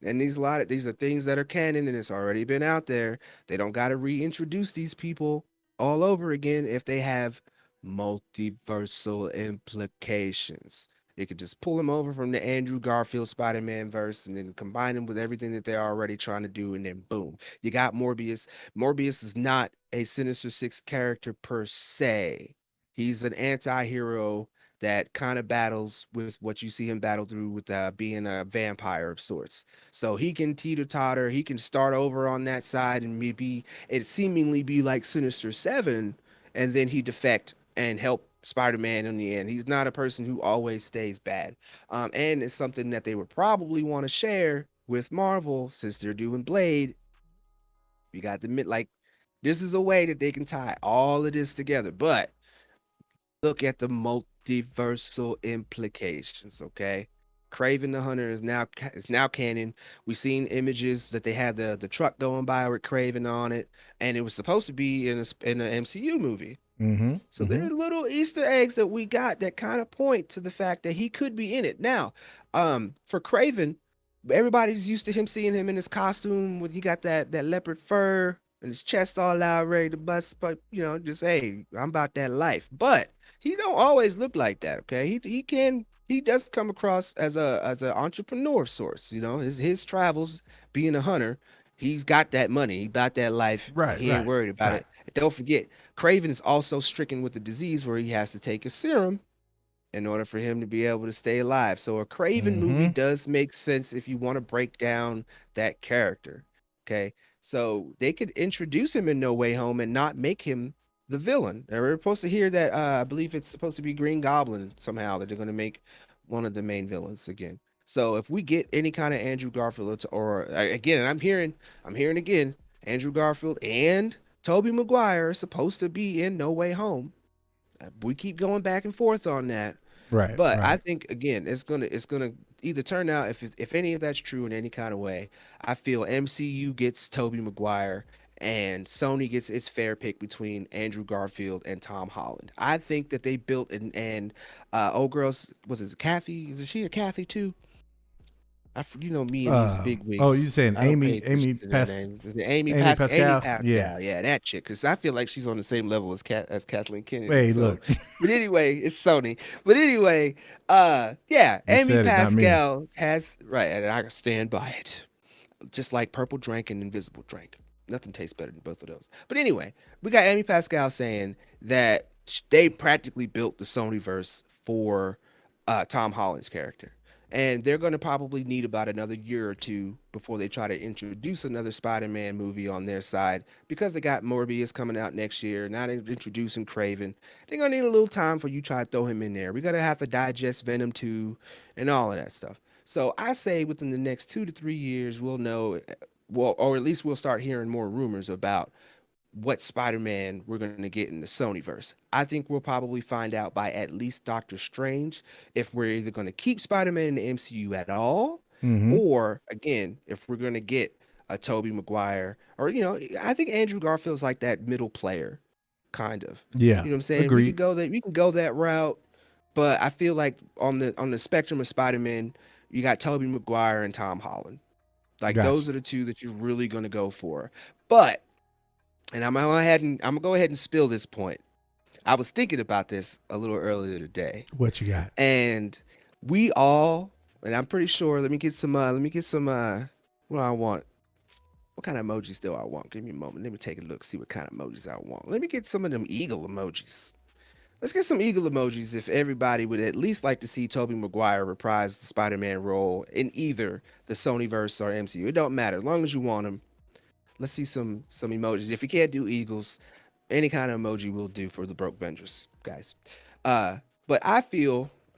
And these are things that are canon and it's already been out there. They don't got to reintroduce these people all over again if they have multiversal implications. You could just pull them over from the Andrew Garfield Spider-Man verse and then combine them with everything that they're already trying to do, and then boom, you got Morbius. Morbius is not a Sinister Six character per se. He's an anti-hero that kind of battles with what you see him battle through with being a vampire of sorts. So he can teeter totter. He can start over on that side and maybe it seemingly be like Sinister Seven, and then he defect and help Spider-Man in the end. He's not a person who always stays bad. And it's something that they would probably want to share with Marvel since they're doing Blade. You got to admit, like, this is a way that they can tie all of this together. But look at the multiversal implications, okay? Kraven the Hunter is now canon. We've seen images that they had the truck going by with Kraven on it, and it was supposed to be in an MCU movie. Mm-hmm. So there's little Easter eggs that we got that kind of point to the fact that he could be in it. Now, for Kraven, everybody's used to him seeing him in his costume with he got that leopard fur and his chest all out ready to bust, but just hey, I'm about that life. But he don't always look like that, okay? He does come across as a entrepreneur of sorts, his travels being a hunter. He's got that money. He got that life. Right, He ain't right, worried about right. it. And don't forget, Craven is also stricken with a disease where he has to take a serum in order for him to be able to stay alive. So a Craven movie Mm-hmm. does make sense if you want to break down that character. Okay. So they could introduce him in No Way Home and not make him the villain. And we're supposed to hear that I believe it's supposed to be Green Goblin somehow that they're going to make one of the main villains again. So if we get any kind of Andrew Garfield or again, and I'm hearing again, Andrew Garfield and Tobey Maguire are supposed to be in No Way Home. We keep going back and forth on that. Right, But I right. think again, it's gonna either turn out if any of that's true in any kind of way. I feel MCU gets Tobey Maguire and Sony gets its fair pick between Andrew Garfield and Tom Holland. I think that they built and old girls was it Kathy? Is it she or Kathy too? Me and these big Oh, you wigs. saying I don't pay Amy attention to their names. Is it Amy Amy Amy Pascal? Yeah. Pascal? Yeah, that chick. Because I feel like she's on the same level as Kathleen Kennedy. Hey, So, look, but anyway, it's Sony. But anyway, yeah, you Amy said it, not me. Pascal has right, and I stand by it. Just like Purple Drink and Invisible Drink. Nothing tastes better than both of those. But anyway, we got Amy Pascal saying that they practically built the Sonyverse for Tom Holland's character. And they're going to probably need about another year or two before they try to introduce another Spider-Man movie on their side because they got Morbius coming out next year. Now they're introducing Craven. They're going to need a little time for you to try to throw him in there. We're going to have to digest Venom 2 and all of that stuff. So I say within the next 2 to 3 years, we'll know, well, or at least we'll start hearing more rumors about what Spider-Man we're going to get in the Sonyverse. I think we'll probably find out by at least Doctor Strange if we're either going to keep Spider-Man in the MCU at all, Mm-hmm. or again, if we're going to get a Tobey Maguire, or I think Andrew Garfield's like that middle player, kind of. Yeah. You know what I'm saying? Agreed. We can go that route, but I feel like on the spectrum of Spider-Man, you got Tobey Maguire and Tom Holland. Like Gotcha. those are the two that you're really going to go for. But and I'm gonna go ahead and spill this point. I was thinking about this a little earlier today, What you got? and we all, and I'm pretty sure. Let me get some. What do I want? What kind of emojis do I want? Give me a moment. Let me take a look, see what kind of emojis I want. Let me get some of them eagle emojis. Let's get some eagle emojis if everybody would at least like to see Tobey Maguire reprise the Spider-Man role in either the Sonyverse or MCU. It don't matter as long as you want him. Let's see some emojis. If you can't do eagles, any kind of emoji will do for the broke Vengers, guys. But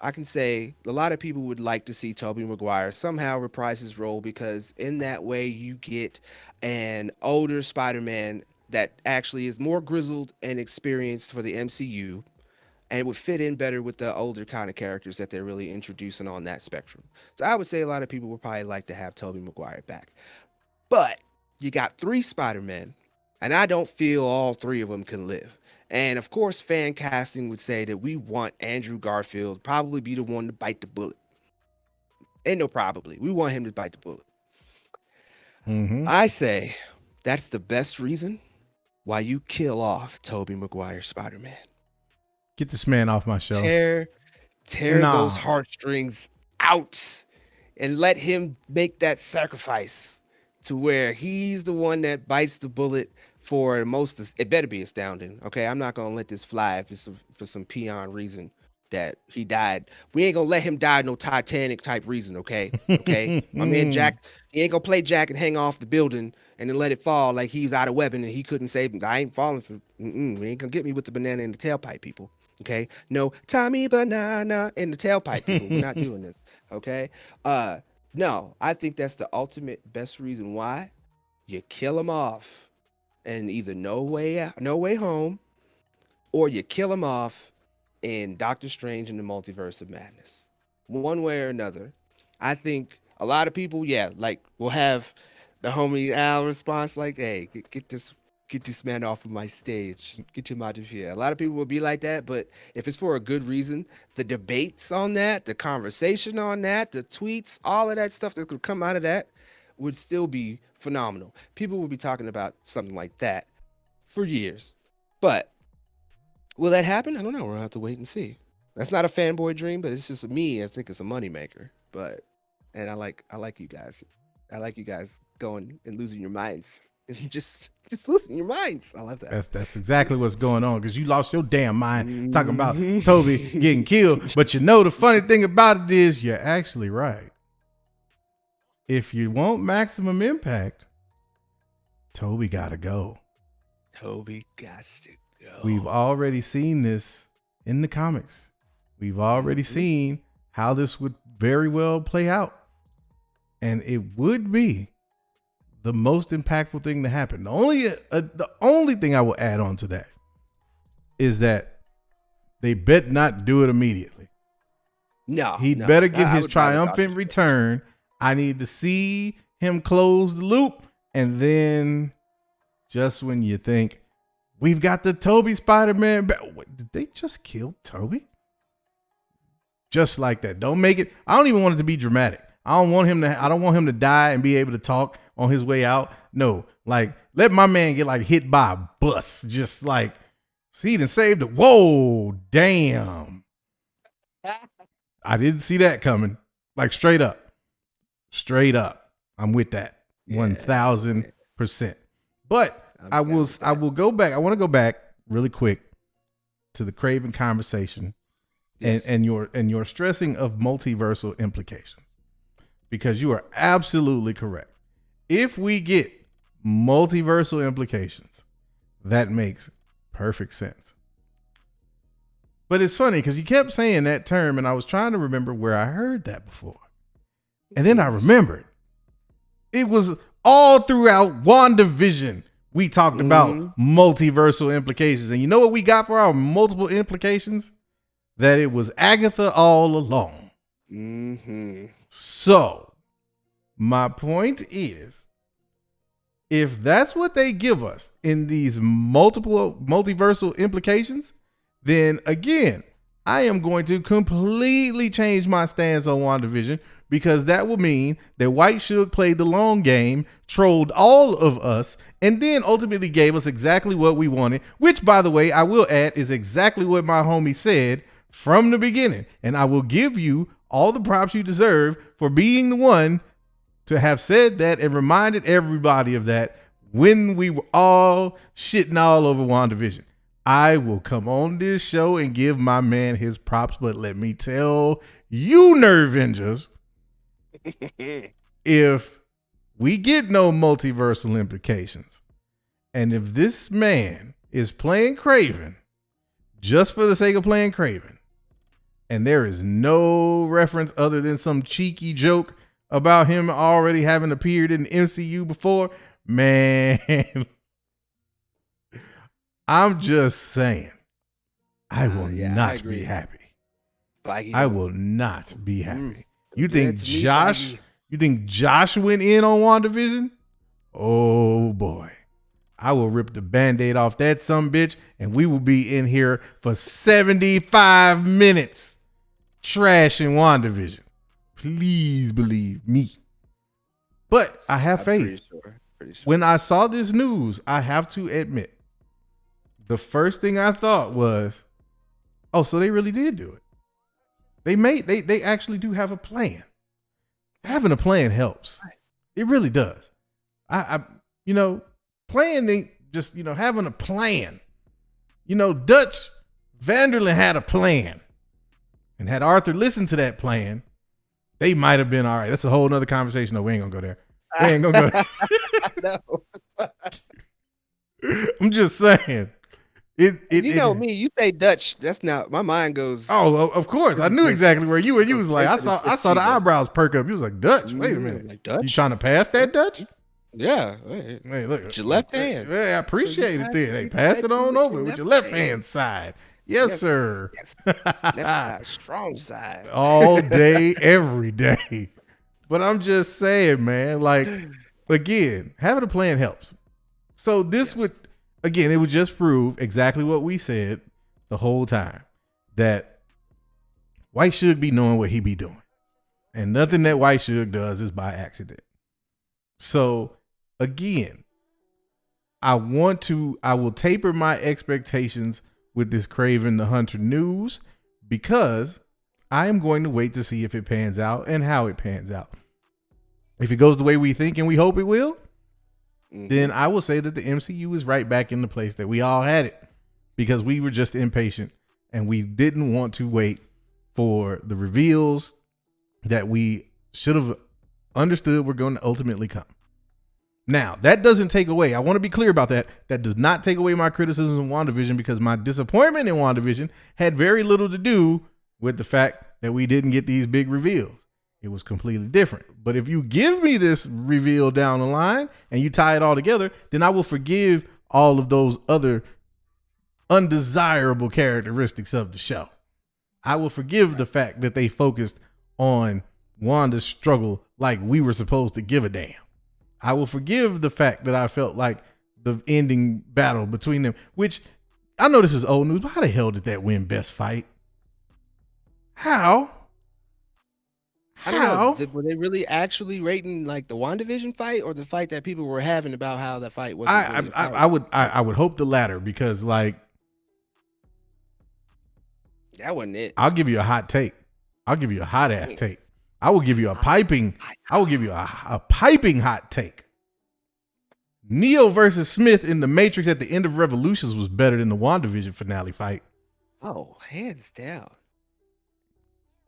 I can say a lot of people would like to see Tobey Maguire somehow reprise his role because in that way you get an older Spider-Man that actually is more grizzled and experienced for the MCU, and it would fit in better with the older kind of characters that they're really introducing on that spectrum. So I would say a lot of people would probably like to have Tobey Maguire back. But you got three Spider-Men, and I don't feel all three of them can live. And of course, fan casting would say that we want Andrew Garfield probably be the one to bite the bullet. Ain't no probably. We want him to bite the bullet. Mm-hmm. I say that's the best reason why you kill off Tobey Maguire Spider-Man. Get this man off my show. Tear those heartstrings out and let him make that sacrifice to where he's the one that bites the bullet for most. It better be astounding. Okay, I'm not gonna let this fly if it's for some peon reason that he died. We ain't gonna let him die no Titanic type reason. Okay, my man Jack, he ain't gonna play Jack and hang off the building and then let it fall like he's out of weapon and he couldn't save him. I ain't falling for. We ain't gonna get me with the banana in the tailpipe, people. Okay, no Tommy banana in the tailpipe, people. We're not doing this. Okay, no, I think that's the ultimate best reason why you kill him off, and either No Way Home, or you kill him off in Doctor Strange in the Multiverse of Madness. One way or another, I think a lot of people, will have the homie Al response like, "Hey, get this man off of my stage. Get him out of here." A lot of people will be like that, but if it's for a good reason, the debates on that, the conversation on that, the tweets, all of that stuff that could come out of that would still be phenomenal. People will be talking about something like that for years. But will that happen? I don't know. We'll have to wait and see. That's not a fanboy dream, but it's just me. I think it's a moneymaker. And I like you guys. I like you guys going and losing your minds. Just losing your minds. I love that. That's exactly what's going on, because you lost your damn mind talking about Tobey getting killed. But you know the funny thing about it is you're actually right. If you want maximum impact, Tobey gotta go. Tobey got to go. We've already seen this in the comics. We've already seen how this would very well play out. And it would be the most impactful thing to happen. The only thing I will add on to that is that they bet not do it immediately. No, He'd better get his triumphant return. I need to see him close the loop. And then just when you think we've got the Tobey Spider-Man back, did they just kill Tobey? Just like that. Don't make it. I don't even want it to be dramatic. I don't want him to die and be able to talk on his way out. No, like let my man get like hit by a bus. Just like he done saved it. Whoa, damn. I didn't see that coming. Like straight up. I'm with that. 1000%. But I will go back. I want to go back really quick to the Kraven conversation. Yes. and your stressing of multiversal implications. Because you are absolutely correct. If we get multiversal implications, that makes perfect sense. But it's funny because you kept saying that term and I was trying to remember where I heard that before. And then I remembered. It was all throughout WandaVision. We talked about multiversal implications. And you know what we got for our multiple implications? That it was Agatha all along. Mm-hmm. So, my point is, if that's what they give us in these multiple multiversal implications, then again, I am going to completely change my stance on WandaVision, because that will mean that White Suge played the long game, trolled all of us, and then ultimately gave us exactly what we wanted, which, by the way, I will add is exactly what my homie said from the beginning. And I will give you all the props you deserve for being the one to have said that and reminded everybody of that when we were all shitting all over WandaVision. I will come on this show and give my man his props, but let me tell you, Nervengers, if we get no multiversal implications, and if this man is playing Kraven just for the sake of playing Kraven, and there is no reference other than some cheeky joke about him already having appeared in the MCU before, man, I'm just saying, I will not be happy. I will not be happy. You think Josh went in on WandaVision? Oh boy. I will rip the Band-Aid off that sumbitch, and we will be in here for 75 minutes trashing WandaVision. Please believe me. But I have faith. Pretty sure. When I saw this news, I have to admit, the first thing I thought was, oh, so they really did do it. They actually do have a plan. Having a plan helps. It really does. Plan ain't just, having a plan. Dutch Vanderlyn had a plan. And had Arthur listened to that plan, they might have been all right. That's a whole nother conversation. No, we ain't gonna go there. We ain't gonna go there. No. I'm just saying. Me, you say Dutch, that's not, my mind goes. Oh, of course. I knew exactly where you were. You was like, I saw the eyebrows perk up. You was like, Dutch, wait a minute. Like Dutch? You trying to pass that, Dutch? Yeah. Hey, look. With your left hand. Yeah, I appreciate it then. Hey, pass it on over with your left hand side. Yes, sir. Yes. Left side, strong side. All day, every day. But I'm just saying, man, like, again, having a plan helps. So this would, again, it would just prove exactly what we said the whole time, that White Suge be knowing what he be doing. And nothing that White Suge does is by accident. So, again, I will taper my expectations with this Kraven the Hunter news, because I am going to wait to see if it pans out and how it pans out. If it goes the way we think and we hope it will, then I will say that the MCU is right back in the place that we all had it, because we were just impatient and we didn't want to wait for the reveals that we should have understood were going to ultimately come. Now, that doesn't take away, I want to be clear about that. That does not take away my criticism of WandaVision, because my disappointment in WandaVision had very little to do with the fact that we didn't get these big reveals. It was completely different. But if you give me this reveal down the line and you tie it all together, then I will forgive all of those other undesirable characteristics of the show. I will forgive the fact that they focused on Wanda's struggle like we were supposed to give a damn. I will forgive the fact that I felt like the ending battle between them, which I know this is old news, but how the hell did that win Best Fight? How? I don't know. Were they really actually rating like the WandaVision fight, or the fight that people were having about how that fight was? I would hope the latter, because like that wasn't it. I'll give you a hot take. I'll give you a hot ass take. I will give you a piping hot take. Neo versus Smith in the Matrix at the end of Revolutions was better than the WandaVision finale fight. Oh, hands down.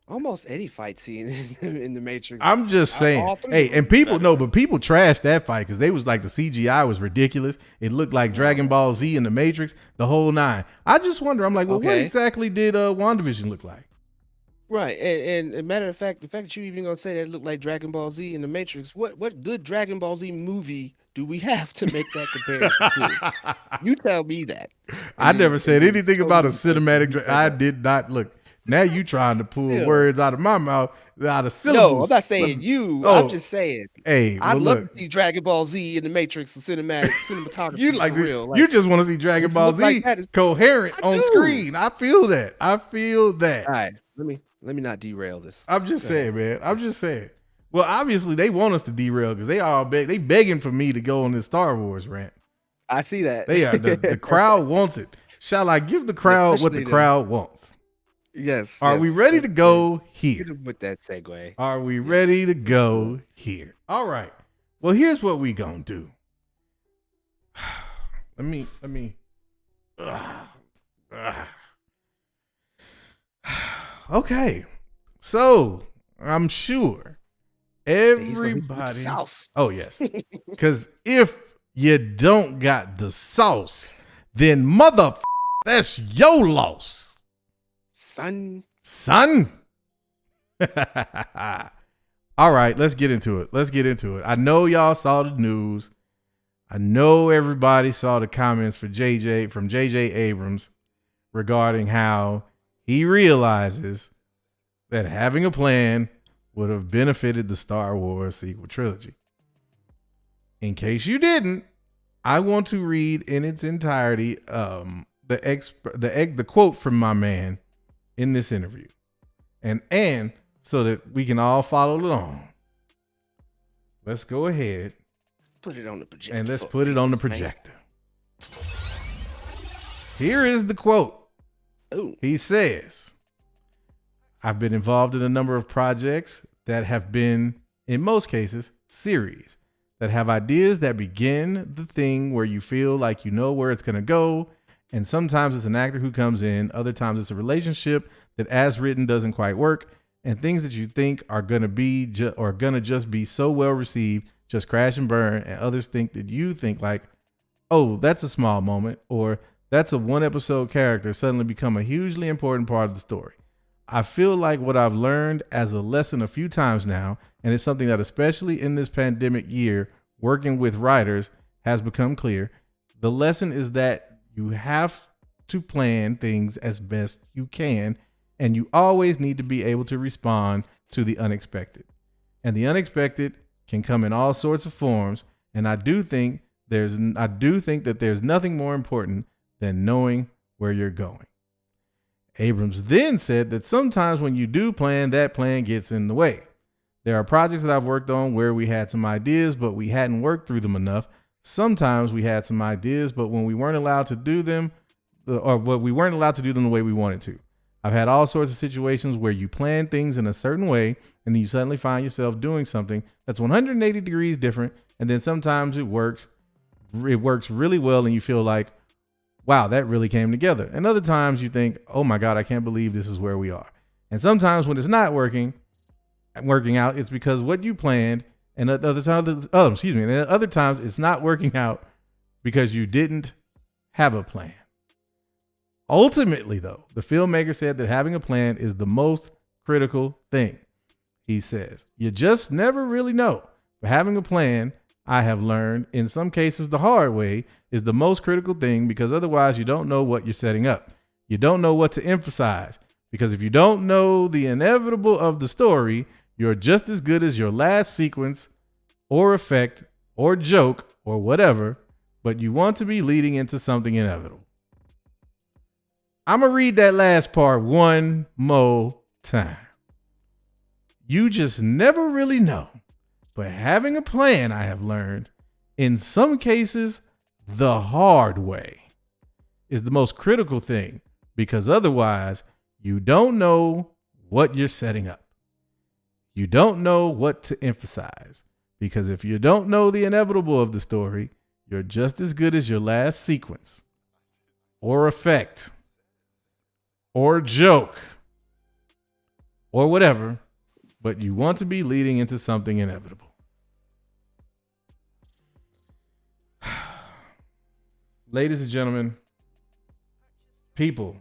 Almost any fight scene in the Matrix. I'm just saying. Hey, and people trashed that fight because they was like, the CGI was ridiculous. It looked like Dragon Ball Z in the Matrix, the whole nine. I just wonder, I'm like, well, what exactly did WandaVision look like? Right, and a matter of fact, the fact that you even gonna say that it looked like Dragon Ball Z in the Matrix, what good Dragon Ball Z movie do we have to make that comparison to? You tell me that. I never said anything about a cinematic. I did not. Look, now you trying to pull words out of my mouth, out of syllables. No, I'm not saying you. I'm just saying. Hey, I'd love to see Dragon Ball Z in the Matrix, cinematography. You like real. You just want to see Dragon Ball Z coherent on screen. I feel that. All right, let me not derail this. I'm just saying, man. I'm just saying. Well, obviously they want us to derail because they begging for me to go on this Star Wars rant. I see that. They are the crowd wants it. Shall I give the crowd what the crowd wants? Yes. Are we ready to go here? With that segue. Are we ready to go here? All right. Well, here's what we gonna do. Let me. Okay. So I'm sure everybody. Sauce. Oh yes. Because if you don't got the sauce, then that's your loss. Son. son. All right, let's get into it. I know y'all saw the news. I know everybody saw the comments from JJ Abrams regarding how he realizes that having a plan would have benefited the Star Wars sequel trilogy. In case you didn't, I want to read in its entirety the quote from my man in this interview, and so that we can all follow along. Let's go ahead. Put it on the projector. And let's put it on the projector. Here is the quote. Ooh. He says, I've been involved in a number of projects that have been, in most cases, series that have ideas that begin the thing where you feel like you know where it's going to go. And sometimes it's an actor who comes in. Other times it's a relationship that as written doesn't quite work. And things that you think are going to be just be so well received, just crash and burn. And others think that you think like, oh, that's a small moment, or that's a one episode character suddenly become a hugely important part of the story. I feel like what I've learned as a lesson a few times now, and it's something that especially in this pandemic year, working with writers has become clear. The lesson is that you have to plan things as best you can, and you always need to be able to respond to the unexpected. And the unexpected can come in all sorts of forms, and I do think that there's nothing more important than knowing where you're going. Abrams then said that sometimes when you do plan, that plan gets in the way. There are projects that I've worked on where we had some ideas, but we hadn't worked through them enough. Sometimes we had some ideas, but when we weren't allowed to do them, the way we wanted to. I've had all sorts of situations where you plan things in a certain way, and then you suddenly find yourself doing something that's 180 degrees different. And then sometimes it works really well, and you feel like, wow, that really came together. And other times you think, oh my God, I can't believe this is where we are. And sometimes when it's not working out, it's because what you planned, and at other times it's not working out because you didn't have a plan. Ultimately, though, the filmmaker said that having a plan is the most critical thing. He says, you just never really know. But having a plan, I have learned, in some cases the hard way, is the most critical thing, because otherwise you don't know what you're setting up. You don't know what to emphasize, because if you don't know the inevitable of the story, you're just as good as your last sequence or effect or joke or whatever, but you want to be leading into something inevitable. I'm going to read that last part one more time. You just never really know. But having a plan, I have learned, in some cases, the hard way, is the most critical thing, because otherwise you don't know what you're setting up. You don't know what to emphasize, because if you don't know the inevitable of the story, you're just as good as your last sequence or effect or joke or whatever, but you want to be leading into something inevitable. Ladies and gentlemen, people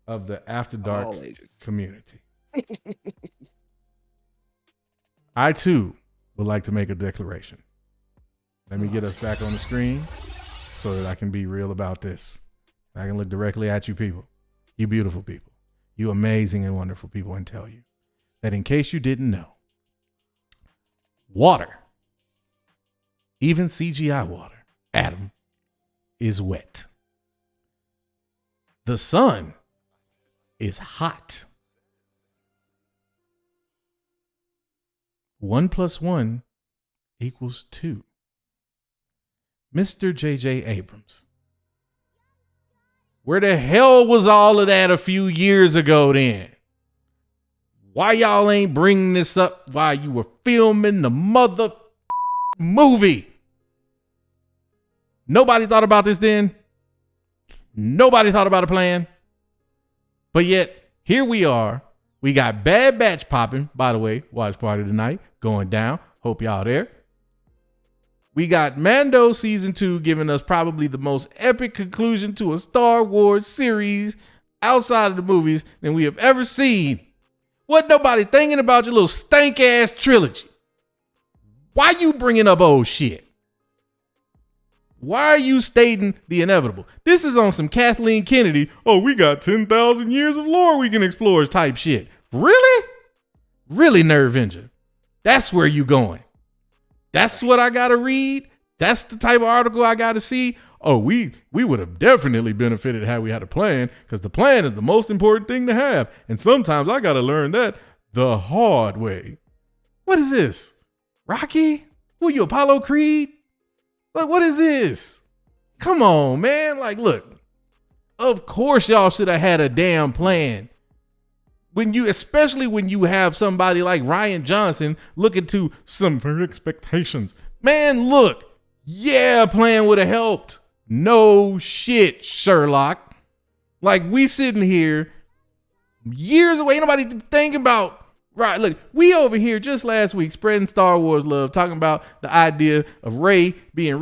of the After Dark community, I too would like to make a declaration. Let me get us back on the screen so that I can be real about this. I can look directly at you people, you beautiful people, you amazing and wonderful people, and tell you that in case you didn't know, water, even CGI water, Adam, is wet. The sun is hot. 1 + 1 = 2. Mr. J.J. Abrams, where the hell was all of that a few years ago then? Why y'all ain't bringing this up while you were filming the mother movie? Nobody thought about this then. Nobody thought about a plan. But yet, here we are. We got Bad Batch popping, by the way, watch party tonight, going down. Hope y'all there. We got Mando season 2 giving us probably the most epic conclusion to a Star Wars series outside of the movies than we have ever seen. Wasn't nobody thinking about your little stank ass trilogy. Why you bringing up old shit? Why are you stating the inevitable? This is on some Kathleen Kennedy. Oh, we got 10,000 years of lore we can explore type shit. Really? Really, Nerve Engine? That's where you going. That's what I got to read. That's the type of article I got to see. Oh, we would have definitely benefited had we had a plan, because the plan is the most important thing to have. And sometimes I got to learn that the hard way. What is this? Rocky? Who are you, Apollo Creed? Like, what is this? Come on, man. Like, look, of course y'all should have had a damn plan. Especially when you have somebody like Rian Johnson looking to subvert expectations. Man, look, yeah, a plan would have helped. No shit, Sherlock. Like, we sitting here years away. Ain't nobody thinking about. Right, look, we over here just last week spreading Star Wars love, talking about the idea of Rey being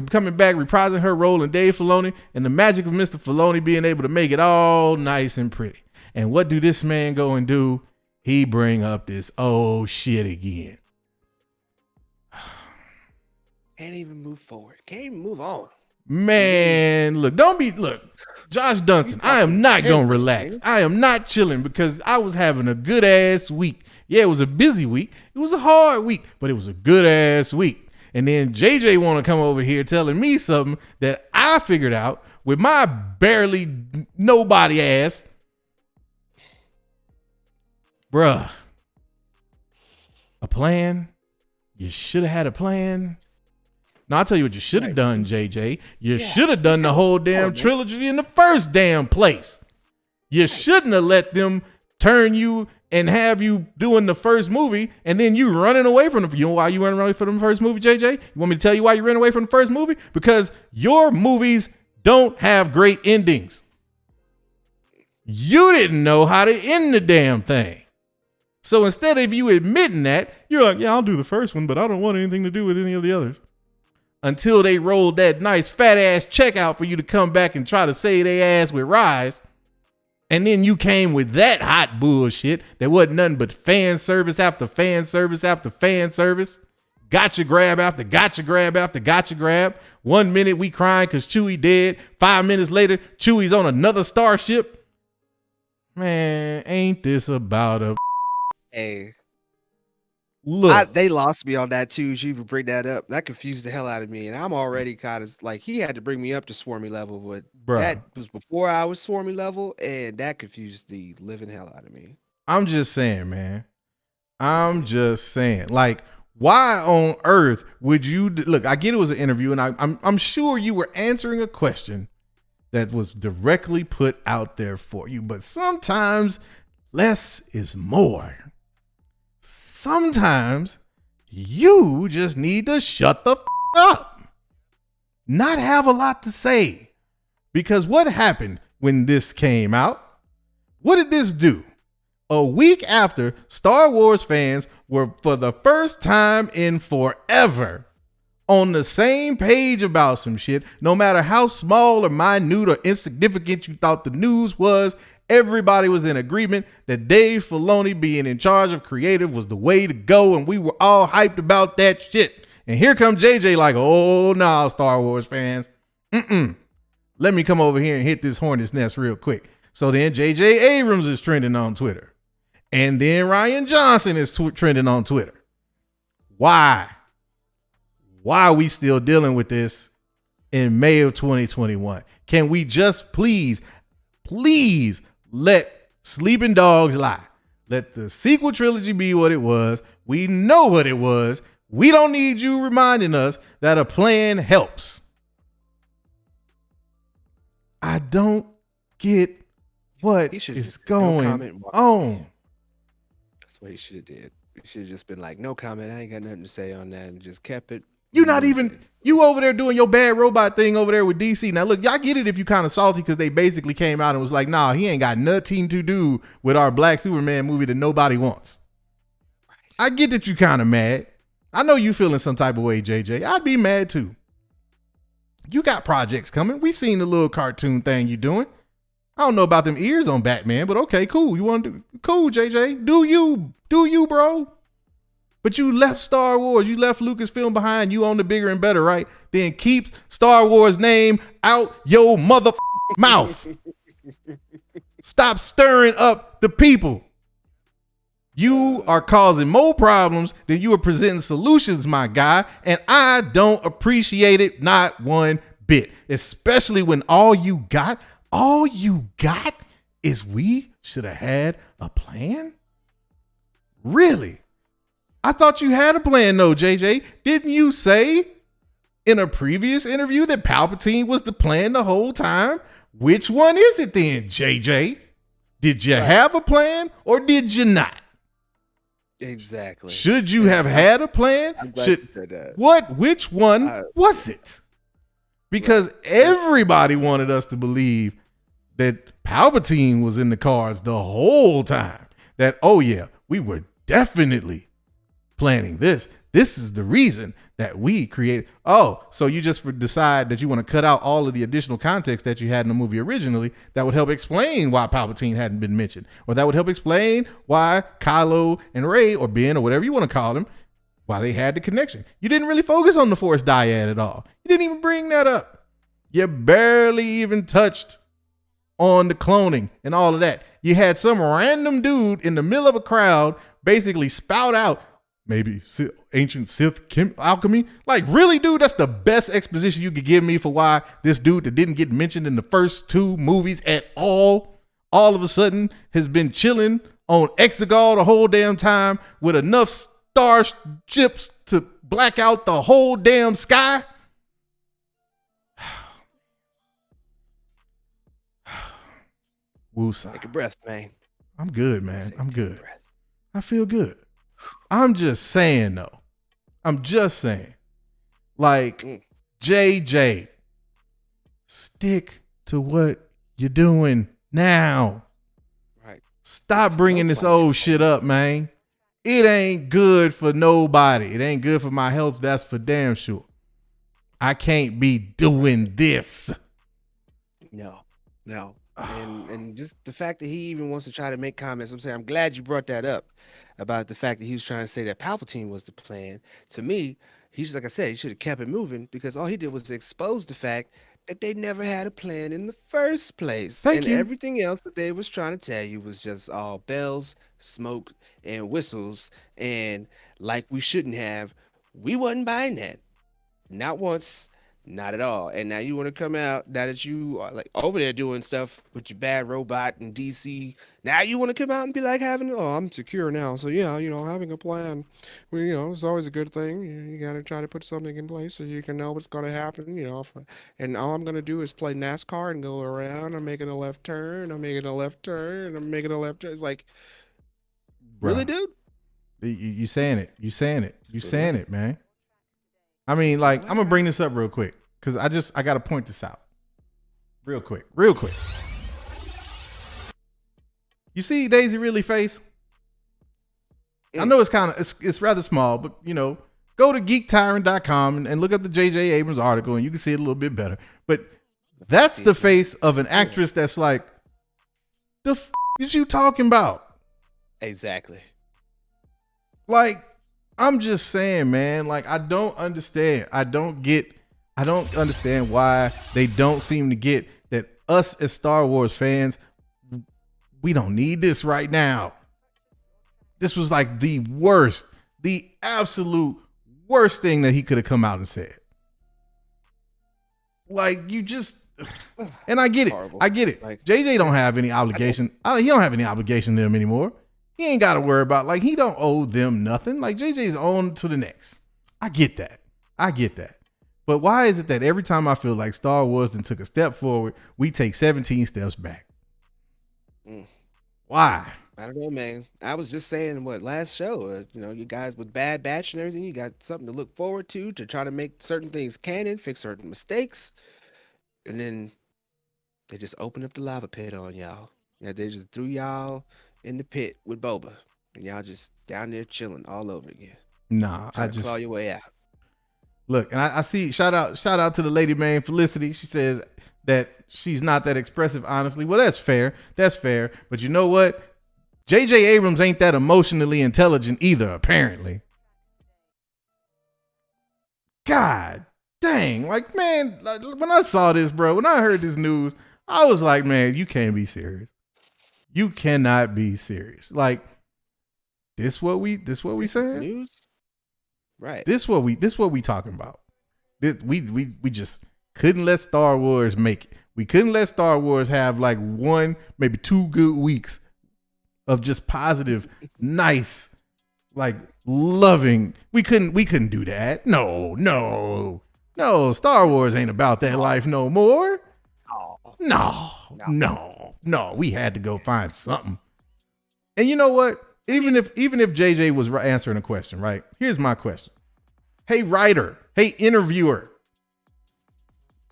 coming back, reprising her role in Dave Filoni, and the magic of Mr. Filoni being able to make it all nice and pretty. And what do this man go and do? He bring up this old shit again. Can't even move forward. Can't even move on. Man, look, Josh Dunson, I am not going to relax. I am not chilling because I was having a good ass week. Yeah, it was a busy week. It was a hard week, but it was a good ass week. And then JJ want to come over here telling me something that I figured out with my barely nobody ass. Bruh, a plan? You should have had a plan. Now, I'll tell you what you should have done, JJ. You should have done the whole damn trilogy in the first damn place. You shouldn't have let them turn you and have you doing the first movie and then you running away from them. You know why you running away from the first movie, JJ? You want me to tell you why you ran away from the first movie? Because your movies don't have great endings. You didn't know how to end the damn thing. So instead of you admitting that, you're like, yeah, I'll do the first one, but I don't want anything to do with any of the others. Until they rolled that nice fat ass check out for you to come back and try to save their ass with Rise. And then you came with that hot bullshit that wasn't nothing but fan service after fan service after fan service. Gotcha grab after gotcha grab after gotcha grab. 1 minute we crying because Chewie dead. 5 minutes later, Chewie's on another starship. Man, ain't this about a... Hey. Look, They lost me on that too. You even bring that up. That confused the hell out of me. And I'm already kind of like, he had to bring me up to Swarmy level, but that was before I was Swarmy level, and that confused the living hell out of me. I'm just saying, man. I'm just saying, like, why on earth would you look? I get it was an interview, and I'm sure you were answering a question that was directly put out there for you. But sometimes less is more. Sometimes you just need to shut the up, not have a lot to say. Because what happened when this came out? What did this do? A week after, Star Wars fans were, for the first time in forever, on the same page about some shit. No matter how small or minute or insignificant you thought the news was, everybody was in agreement that Dave Filoni being in charge of creative was the way to go, and we were all hyped about that shit. And here comes JJ like, oh, no, Star Wars fans. Let me come over here and hit this hornet's nest real quick. So then JJ Abrams is trending on Twitter. And then Rian Johnson is trending on Twitter. Why? Why are we still dealing with this in May of 2021? Can we just please let sleeping dogs lie? Let the sequel trilogy be what it was. We know what it was. We don't need you reminding us that a plan helps. I don't get what is going on. That's what he should have did. He should have just been like, no comment. I ain't got nothing to say on that, and just kept it. You over there doing your bad robot thing over there with DC. Now, look, y'all get it if you kind of salty because they basically came out and was like, nah, he ain't got nothing to do with our Black Superman movie that nobody wants. I get that you kind of mad. I know you feeling some type of way, JJ. I'd be mad too. You got projects coming. We seen the little cartoon thing you doing. I don't know about them ears on Batman, but okay, cool. You want to do cool, JJ? Do you, bro? But you left Star Wars, you left Lucasfilm behind. You own the bigger and better, right? Then keep Star Wars name out your mother mouth. Stop stirring up the people. You are causing more problems than you are presenting solutions, my guy, and I don't appreciate it not one bit. Especially when all you got is we should have had a plan. Really? I thought you had a plan, though, JJ. Didn't you say in a previous interview that Palpatine was the plan the whole time? Which one is it then, JJ? Did you have a plan or did you not? Exactly. Should you have had a plan? Which one was it? Because everybody wanted us to believe that Palpatine was in the cards the whole time. That, oh yeah, we were definitely planning this. This is the reason that we created. Oh, so you just decide that you want to cut out all of the additional context that you had in the movie originally that would help explain why Palpatine hadn't been mentioned, or that would help explain why Kylo and Rey, or Ben, or whatever you want to call them, why they had the connection. You didn't really focus on the Force dyad at all. You didn't even bring that up. You barely even touched on the cloning and all of that. You had some random dude in the middle of a crowd basically spout out maybe ancient Sith alchemy. Like, really, dude? That's the best exposition you could give me for why this dude that didn't get mentioned in the first two movies at all of a sudden has been chilling on Exegol the whole damn time with enough starships to black out the whole damn sky? Woosah. Take a breath, man. I'm good, man. I'm good. I feel good. I'm just saying, though. I'm just saying. Like, JJ, stick to what you're doing now. Right. Stop bringing this old shit up, man. It ain't good for nobody. It ain't good for my health. That's for damn sure. I can't be doing this. No. And just the fact that he even wants to try to make comments, I'm glad you brought that up about the fact that he was trying to say that Palpatine was the plan. To me, he's like I said, he should have kept it moving, because all he did was expose the fact that they never had a plan in the first place. Thank you. Everything else that they was trying to tell you was just all bells, smoke, and whistles. And like we shouldn't have, we wasn't buying that. Not once. Not at all. And now you want to come out, now that you are like over there doing stuff with your bad robot in DC, now you want to come out and be like I'm secure now. So yeah, having a plan, it's always a good thing. You got to try to put something in place so you can know what's going to happen, and all I'm going to do is play NASCAR and go around. I'm making a left turn. I'm making a left turn. I'm making a left turn. It's like, really, dude? You saying it. You saying it, man. I mean, like, I'm gonna bring this up real quick because I gotta point this out real quick. You see Daisy Ridley face? I know it's rather small, but go to geektyrant.com and look up the J.J. Abrams article and you can see it a little bit better. But that's the face of an actress that's like, the f is you talking about? Exactly. Like, I'm just saying, man, like, I don't understand. I don't understand why they don't seem to get that us as Star Wars fans, we don't need this right now. This was like the absolute worst thing that he could have come out and said. Like, you just, and I get it. Horrible. I get it. Like, JJ don't have any obligation. He don't have any obligation to them anymore. He ain't got to worry about, like, he don't owe them nothing. Like, JJ's on to the next. I get that. But why is it that every time I feel like Star Wars then took a step forward, we take 17 steps back? Why? I don't know, man. I was just saying last show, you guys with Bad Batch and everything, you got something to look forward to try to make certain things canon, fix certain mistakes. And then they just opened up the lava pit on y'all. Yeah, they just threw y'all in the pit with Boba, and y'all just down there chilling all over again. Nah, I just claw your way out. Look, and I see shout out to the lady man Felicity. She says that she's not that expressive, honestly. Well, that's fair. That's fair. But you know what? J.J. Abrams ain't that emotionally intelligent either, apparently. God dang. Like, man, like, when I saw this, bro, when I heard this news, I was like, man, you can't be serious. You cannot be serious. Like, this what we saying? News? Right. This what we talking about. We just couldn't let Star Wars make it. We couldn't let Star Wars have like one, maybe 2 good weeks of just positive, nice, like loving. We couldn't do that. No. Star Wars ain't about that life no more. No. We had to go find something. And you know what? Even if JJ was answering a question, right? Here's my question. Hey, writer. Hey, interviewer.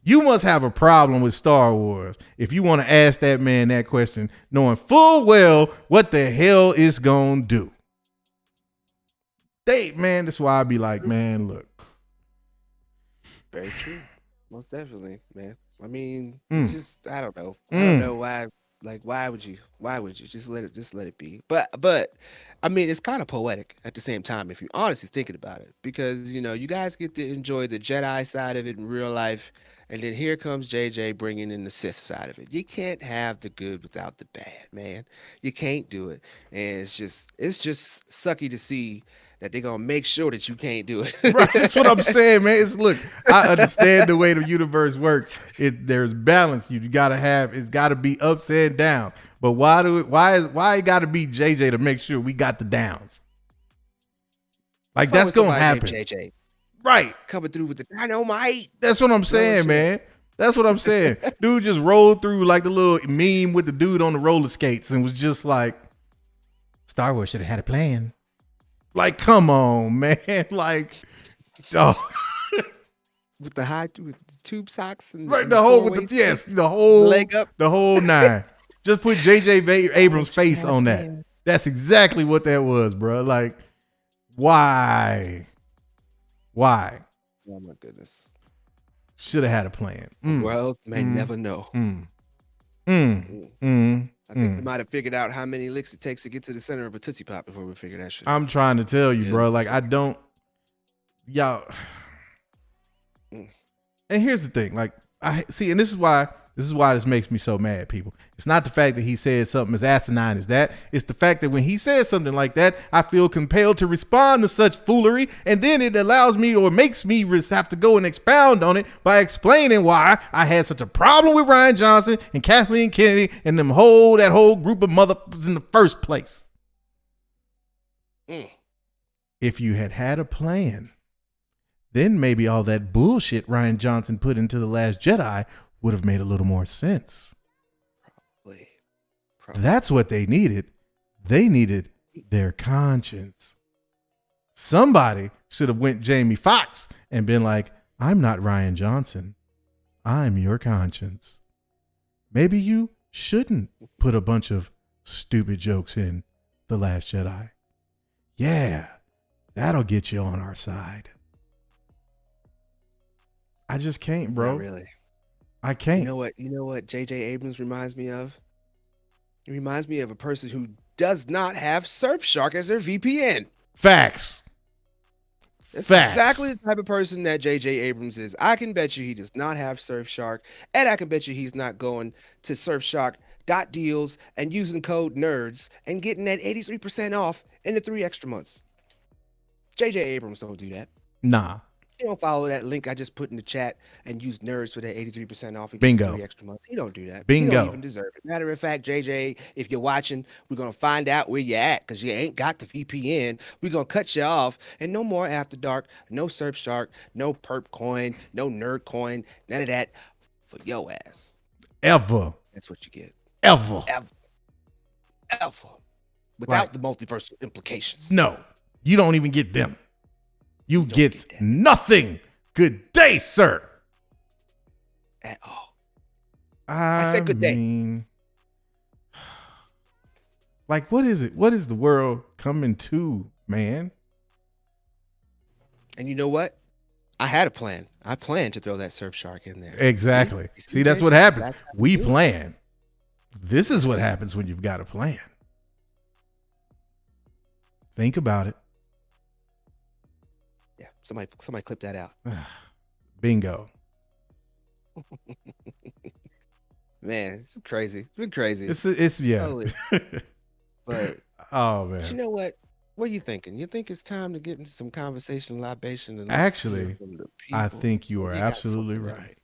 You must have a problem with Star Wars if you want to ask that man that question, knowing full well what the hell it's going to do. Man, that's why I be like, man, look. Very true. Most definitely, man. I mean, just I don't know. I don't know why. Like, why would you just let it be? But I mean, it's kind of poetic at the same time if you're honestly thinking about it, because you guys get to enjoy the Jedi side of it in real life, and then here comes JJ bringing in the Sith side of it. You can't have the good without the bad, man. You can't do it, and it's just sucky to see that they're gonna make sure that you can't do it. Right, that's what I'm saying, man. Look, I understand the way the universe works. There's balance. You gotta have. It's gotta be ups and downs. But why it gotta be JJ to make sure we got the downs? Like, that's gonna happen. JJ, right? Coming through with the dynamite. That's what I'm saying, man. That's what I'm saying. Dude just rolled through like the little meme with the dude on the roller skates and was just like, Star Wars should have had a plan. Like, come on, man. Like, oh. with the tube socks and right, the whole leg up, the whole 9. Just put JJ Abrams' face on that. That's exactly what that was, bro. Like, why? Oh my goodness. Should have had a plan. The world may never know. I think we might have figured out how many licks it takes to get to the center of a Tootsie Pop before we figure that shit out. I'm trying to tell you, bro. Like, I don't, y'all. And here's the thing. Like, I see, and this is why this makes me so mad, people. It's not the fact that he said something as asinine as that. It's the fact that when he says something like that, I feel compelled to respond to such foolery, and then it allows me or makes me have to go and expound on it by explaining why I had such a problem with Rian Johnson and Kathleen Kennedy and that whole group of motherfuckers in the first place. If you had a plan, then maybe all that bullshit Rian Johnson put into The Last Jedi would have made a little more sense. Probably. That's what they needed. They needed their conscience. Somebody should have went Jamie Foxx and been like, I'm not Rian Johnson. I'm your conscience. Maybe you shouldn't put a bunch of stupid jokes in The Last Jedi. Yeah, that'll get you on our side. I just can't, bro. Not really. I can't. You know what J.J. Abrams reminds me of? He reminds me of a person who does not have Surfshark as their VPN. Facts. That's exactly the type of person that J.J. Abrams is. I can bet you he does not have Surfshark, and I can bet you he's not going to Surfshark.deals and using code NERDS and getting that 83% off in the 3 extra months. J.J. Abrams don't do that. Nah. He don't follow that link I just put in the chat and use NERDS for that 83% off and Bingo. 3 extra months. He don't do that. Bingo. He don't even deserve it. Matter of fact, JJ, if you're watching, we're going to find out where you're at because you ain't got the VPN. We're going to cut you off, and no more After Dark, no Surfshark, no Perp Coin, no Nerd Coin, none of that for your ass. Ever. That's what you get. Ever. Without the multiversal implications. No, you don't even get them. You get nothing. Good day, sir. At all. I said good day. Like, what is it? What is the world coming to, man? And you know what? I had a plan. I planned to throw that Surfshark in there. Exactly. See, that's JJ? what happens. That's how We do it. plan. This is what Yes. happens when you've got a plan. Think about it. Yeah. Somebody clip that out. Bingo. Man, it's crazy. It's been crazy. It's yeah. Holy. But Oh you man. know what? What are you thinking? You think it's time to get into some conversation, libation, and Actually, from the I people? think you are You got absolutely something that- right.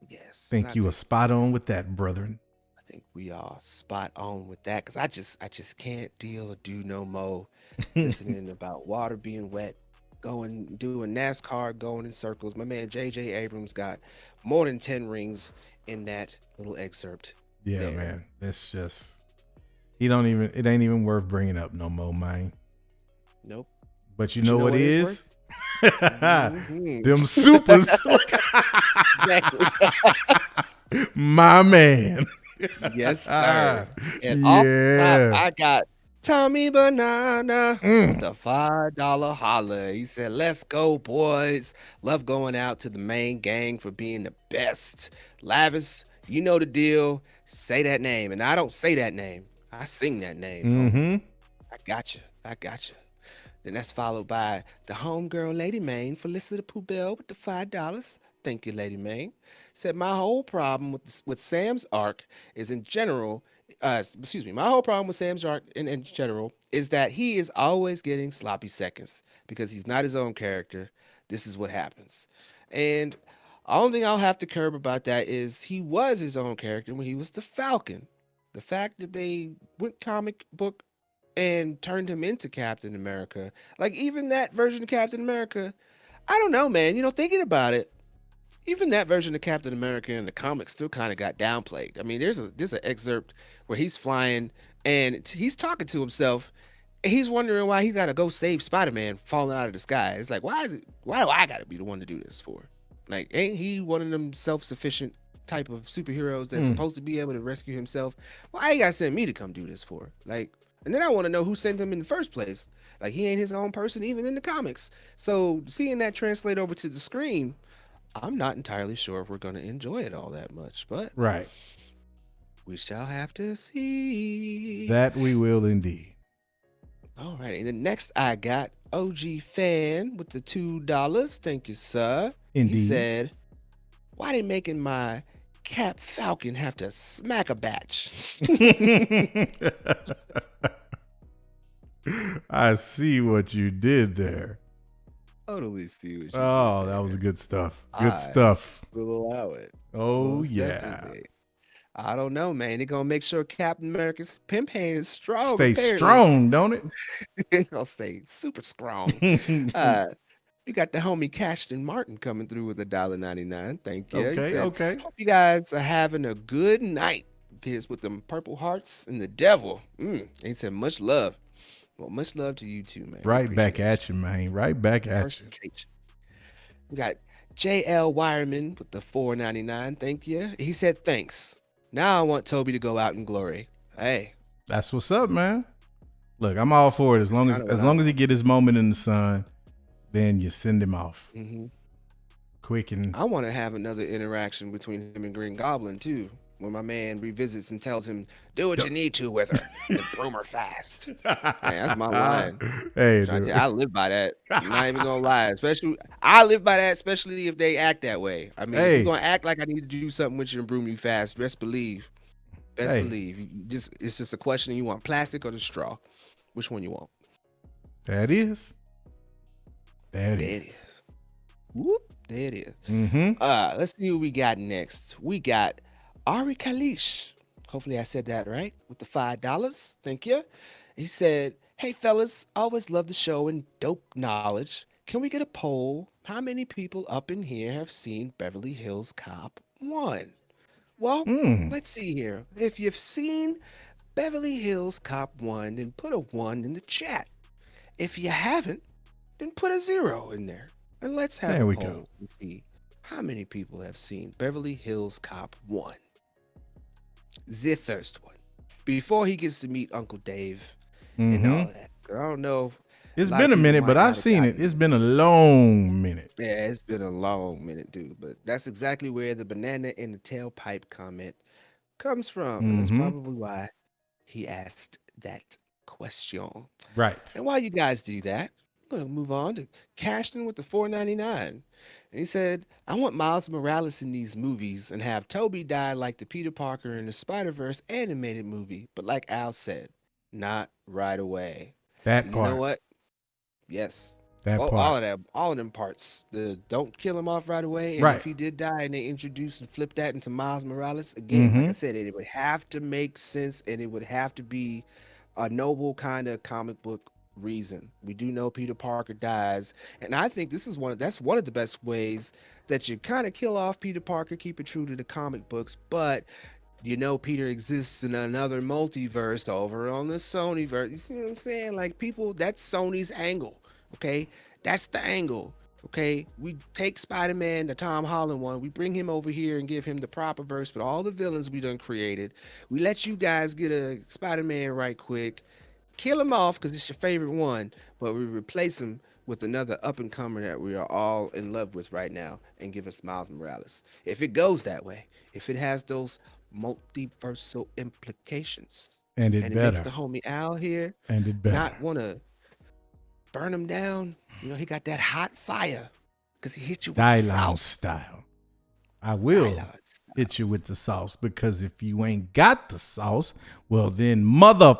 Yes. Think I you are spot on with that, brethren. I think we are spot on with that because I just can't deal or do no more listening about water being wet, doing NASCAR, going in circles. My man JJ Abrams got more than 10 rings in that little excerpt. Yeah, there. man. That's just it ain't even worth bringing up no more, man. Nope. But you But know what is? worth? Mhm. Them supers. Exactly. My man. Yes, sir. And off the top, Yeah. I got Tommy Banana Mm. with the $5 holler. He said, "Let's go, boys. Love going out to the main gang for being the best. Lavis, you know the deal. Say that name." And I don't say that name. I sing that name. homie. Mm-hmm. I got you. I got you. Then that's followed by the homegirl Lady Main, Felicity Poubelle with the $5. Thank you, Lady Main. Said my whole problem with Sam's arc is in general, my whole problem with Sam's arc in general is that he is always getting sloppy seconds because he's not his own character. This is what happens. And only thing I'll have to curb about that is he was his own character when he was the Falcon. The fact that they went comic book and turned him into Captain America. Like even that version of Captain America, I don't know, man. Thinking about it, even that version of Captain America in the comics still kind of got downplayed. I mean, there's an excerpt where he's flying and he's talking to himself. And he's wondering why he's got to go save Spider-Man falling out of the sky. It's like, why do I got to be the one to do this for? Like, ain't he one of them self-sufficient type of superheroes that's supposed to be able to rescue himself? Why you got to send me to come do this for? Like, and then I want to know who sent him in the first place. Like, he ain't his own person even in the comics. So seeing that translate over to the screen, I'm not entirely sure if we're going to enjoy it all that much, but Right. we shall have to see. That we will indeed. All right. And then next I got OG Fan with the $2. Thank you, sir. Indeed. He said, "Why they making my Cap Falcon have to smack a batch?" I see what you did there. Totally see what you Oh, did that was there. good stuff. I Good stuff. will allow it. Oh, Most yeah. definitely. I don't know, man. They're gonna make sure Captain America's pimp hand is strong. Stay apparently. strong, don't it? They're gonna stay super strong. You got the homie Cashton Martin coming through with $1.99. Thank you. He Okay, said, okay. "Hope you guys are having a good night." Kids with them purple hearts and the devil. He said, "Much love." Well, much love to you too, man. We Right back appreciate at you, man. Right back you. at you. Appreciate you. We got JL Wireman with the $4.99. Thank you. He said, "Thanks. Now I want Toby to go out in glory." Hey, That's what's up, man. Look, I'm all for it. As long as he get his moment in the sun, then you send him off quick and I want to have another interaction between him and Green Goblin too, when my man revisits and tells him, "Do what you need to with her and broom her fast." Man, that's my line. Hey, Trying to dude. tell you, I live by that. I'm not even gonna lie. I live by that, especially if they act that way. I mean, if Hey. you're gonna act like I need to do something with you and broom you fast, best believe. Hey. It's just a question of you want plastic or the straw. Which one you want? That is. There it is. Whoop, there it is. Mm-hmm. Let's see who we got next. We got Ari Kalish. Hopefully I said that right with the $5. Thank you. He said, "Hey fellas, always love the show and dope knowledge. Can we get a poll? How many people up in here have seen Beverly Hills Cop 1? Well, let's see here. If you've seen Beverly Hills Cop 1, then put a 1 in the chat. If you haven't, then put a 0 in there. And let's have There a we poll go. and see how many people have seen Beverly Hills Cop 1. The first one. Before he gets to meet Uncle Dave and all of that. I don't know It's lot of been a people minute, might but not I've have seen it. gotten It's been a long minute. Yeah, it's been a long minute, dude. But that's exactly where the banana in the tailpipe comment comes from. And that's Mm-hmm. probably why he asked that question. Right. And while you guys do that, I'm gonna move on to Cashton with the 4.99. And he said, I want Miles Morales in these movies and have Toby die like the Peter Parker in the Spider-Verse animated movie. But like Al said, not right away. That And you know part. what? Yes. That Oh, part. all of them parts. The don't kill him off right away, and Right. if he did die, and they introduce and flip that into Miles Morales again, like Mm-hmm. I said, it would have to make sense, and it would have to be a noble kind of comic book reason. We do know Peter Parker dies, and I think this is that's one of the best ways that you kind of kill off Peter Parker, keep it true to the comic books, but Peter exists in another multiverse over on the Sony verse. You see what I'm saying? Like people, that's Sony's angle. Okay, that's the angle. Okay, we take Spider-Man, the Tom Holland one, we bring him over here and give him the proper verse with all the villains we done created. We let you guys get a Spider-Man right quick, kill him off because it's your favorite one, but we replace him with another up-and-comer that we are all in love with right now and give us Miles Morales. If it goes that way, if it has those multiversal implications, And it and it makes better. the homie Al here And it better. not want to burn him down. He got that hot fire because he hit you with the Dylon sauce. style. I will Dylon style. hit you with the sauce because if you ain't got the sauce, well then mother,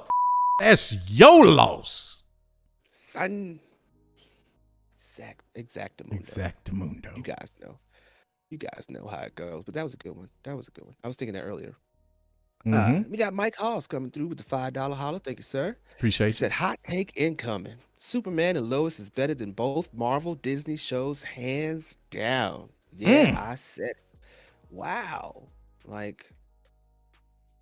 that's your loss. Son. Exactamundo. Exactamundo. You guys know how it goes. But that was a good one. I was thinking that earlier. Mm-hmm. We got Mike Halls coming through with the $5 holler. Thank you, sir. He Appreciate you. said, hot take incoming. Superman and Lois is better than both Marvel Disney shows, hands down. Yeah, I said it. Wow. Like,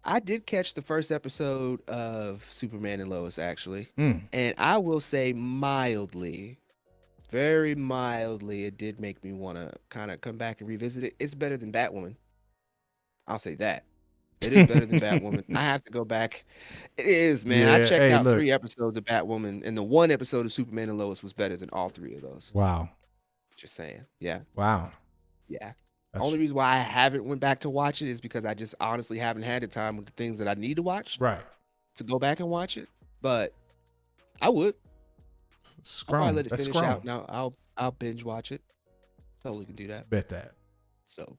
I did catch the first episode of Superman and Lois, actually. And I will say mildly, very mildly, it did make me want to kind of come back and revisit it. It's better than Batwoman. I'll say that. It is better than Batwoman. I have to go back. It is, man. I checked out 3 episodes of Batwoman, and the one episode of Superman and Lois was better than all 3 of those. Wow. Just saying. Yeah. Wow. Yeah. The only reason why I haven't went back to watch it is because I just honestly haven't had the time with the things that I need to watch. Right. To go back and watch it. But I would. I'll probably let it finish out. Now I'll binge watch it. Totally can do that. Bet that. So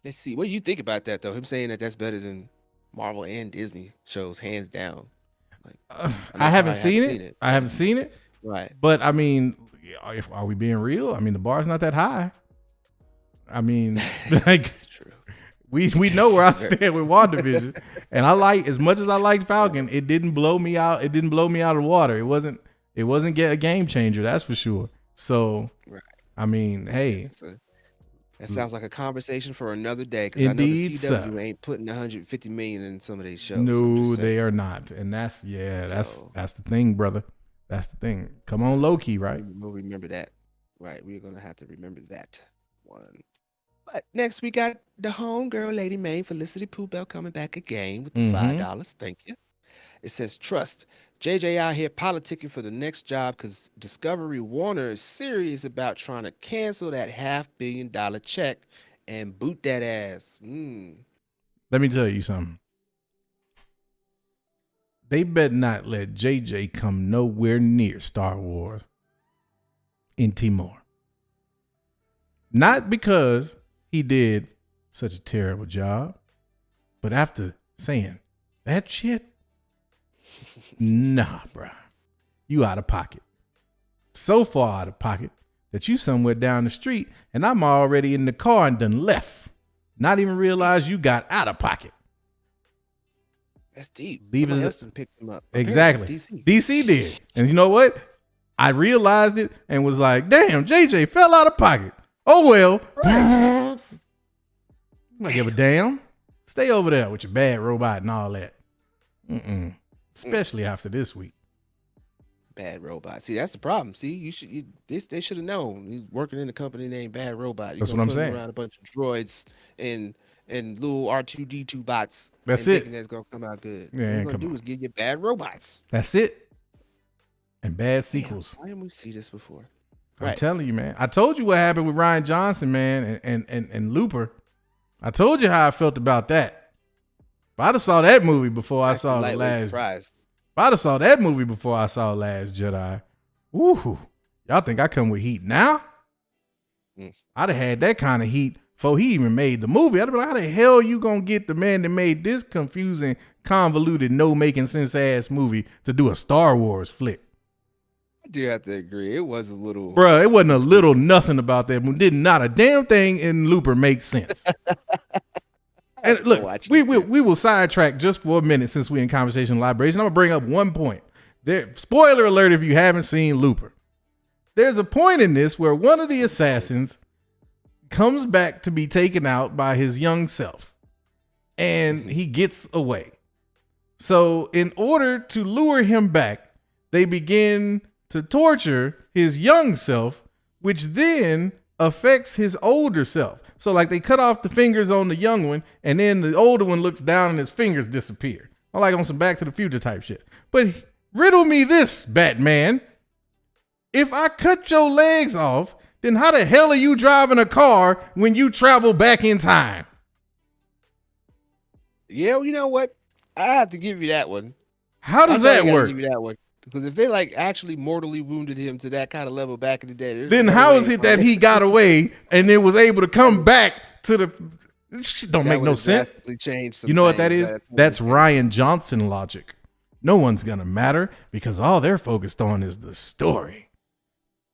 let's see. What do you think about that, though? Him saying that that's better than Marvel and Disney shows, hands down. Like, I haven't seen it. I haven't seen it. Right. But I mean, are we being real? I mean, the bar's not that high. I mean, like, it's true. We know where I stand with WandaVision, and I like, as much as I liked Falcon, it didn't blow me out. It didn't blow me out of the water. It wasn't a game changer. That's for sure. So, right. I mean, hey. That sounds like a conversation for another day. Because I know the CW ain't putting $150 million in some of these shows. No, they are not, and that's the thing, brother. That's the thing. Come on, Loki, right? We'll remember that. Right, we're gonna have to remember that one. But next we got the homegirl, Lady May, Felicity Poobell coming back again with the $5. Thank you. It says, trust. JJ out here politicking for the next job because Discovery Warner is serious about trying to cancel that $500 million check and boot that ass. Let me tell you something. They better not let JJ come nowhere near Star Wars in Timor. Not because he did such a terrible job, but after saying that shit, nah, bruh. You out of pocket. So far out of pocket that you somewhere down the street and I'm already in the car and done left. Not even realize you got out of pocket. That's deep. Someone else picked him up. Exactly. DC did. And you know what? I realized it and was like, damn, JJ fell out of pocket. Oh, well. Right. I give a damn. Stay over there with your bad robot and all that. Especially after this week. Bad Robot. See, that's the problem. See, they should have known. He's working in a company named Bad Robot. That's what I'm saying. Around a bunch of droids and little R2D2 bots. That's it. Thinking that's gonna come out good. Yeah, what he's gonna do is give you bad robots. That's it. and bad Damn, sequels. why didn't we see this before? I'm Right. telling you, man. I told you what happened with Ryan Johnson, man, and Looper. I told you how I felt about that. If I'd have saw that movie before I Actually, saw the lightweight last. surprised. If I'd have saw that movie before I saw Last Jedi, woo, y'all think I come with heat now? I'd have had that kind of heat before he even made the movie. I'd be like, how the hell you gonna get the man that made this confusing, convoluted, no making sense ass movie to do a Star Wars flick? I do have to agree. It was a little. Bruh, it wasn't a little nothing about that movie. Did not a damn thing in Looper make sense. And look, we will sidetrack just for a minute since we're in conversation libraries. And I'm gonna bring up one point. There, spoiler alert if you haven't seen Looper. There's a point in this where one of the assassins comes back to be taken out by his young self, and he gets away. So in order to lure him back, they begin to torture his young self, which then affects his older self. So like they cut off the fingers on the young one, and then the older one looks down and his fingers disappear. Or like on some Back to the Future type shit. But riddle me this, Batman. If I cut your legs off, then how the hell are you driving a car when you travel back in time? Yeah, well, you know what? I have to give you that one. How does that work? Give you that one. Because if they like actually mortally wounded him to that kind of level back in the day, then how is it that he got away and then was able to come back to the? This shit don't make no sense. You know what that is? That's Ryan Johnson logic. No one's gonna matter because all they're focused on is the story.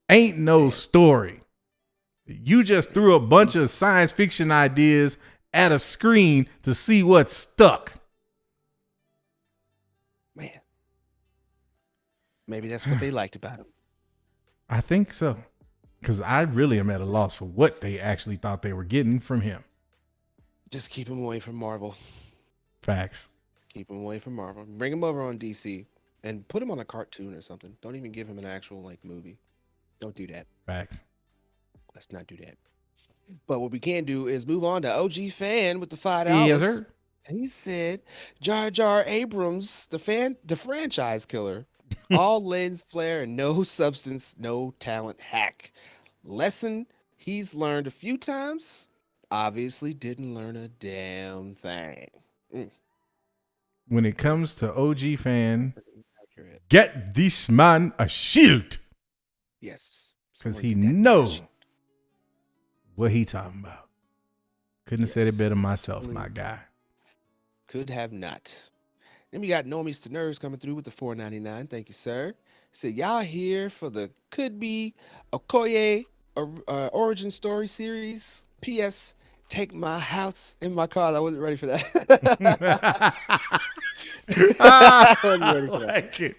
Ain't no story. You just threw a bunch of science fiction ideas at a screen to see what stuck. Man. Maybe that's what they liked about him. I think so. Because I really am at a loss for what they actually thought they were getting from him. Just keep him away from Marvel. Facts. Keep him away from Marvel. Bring him over on DC and put him on a cartoon or something. Don't even give him an actual like movie. Don't do that. Facts. Let's not do that. But what we can do is move on to OG Fan with the $5. Yes, sir. And he said, Jar Jar Abrams, the franchise killer. All lens flare and no substance, no talent hack. Lesson he's learned a few times. Obviously didn't learn a damn thing. When it comes to OG Fan, get this man a shield. Yes. Because he knows what he talking about. Couldn't have said it better myself, my guy. Could have not. Then we got Normies to Nerds coming through with the $4.99. Thank you, sir. Said, y'all here for the could be Okoye origin story series. P.S. Take my house in my car. I wasn't ready for that. I like it.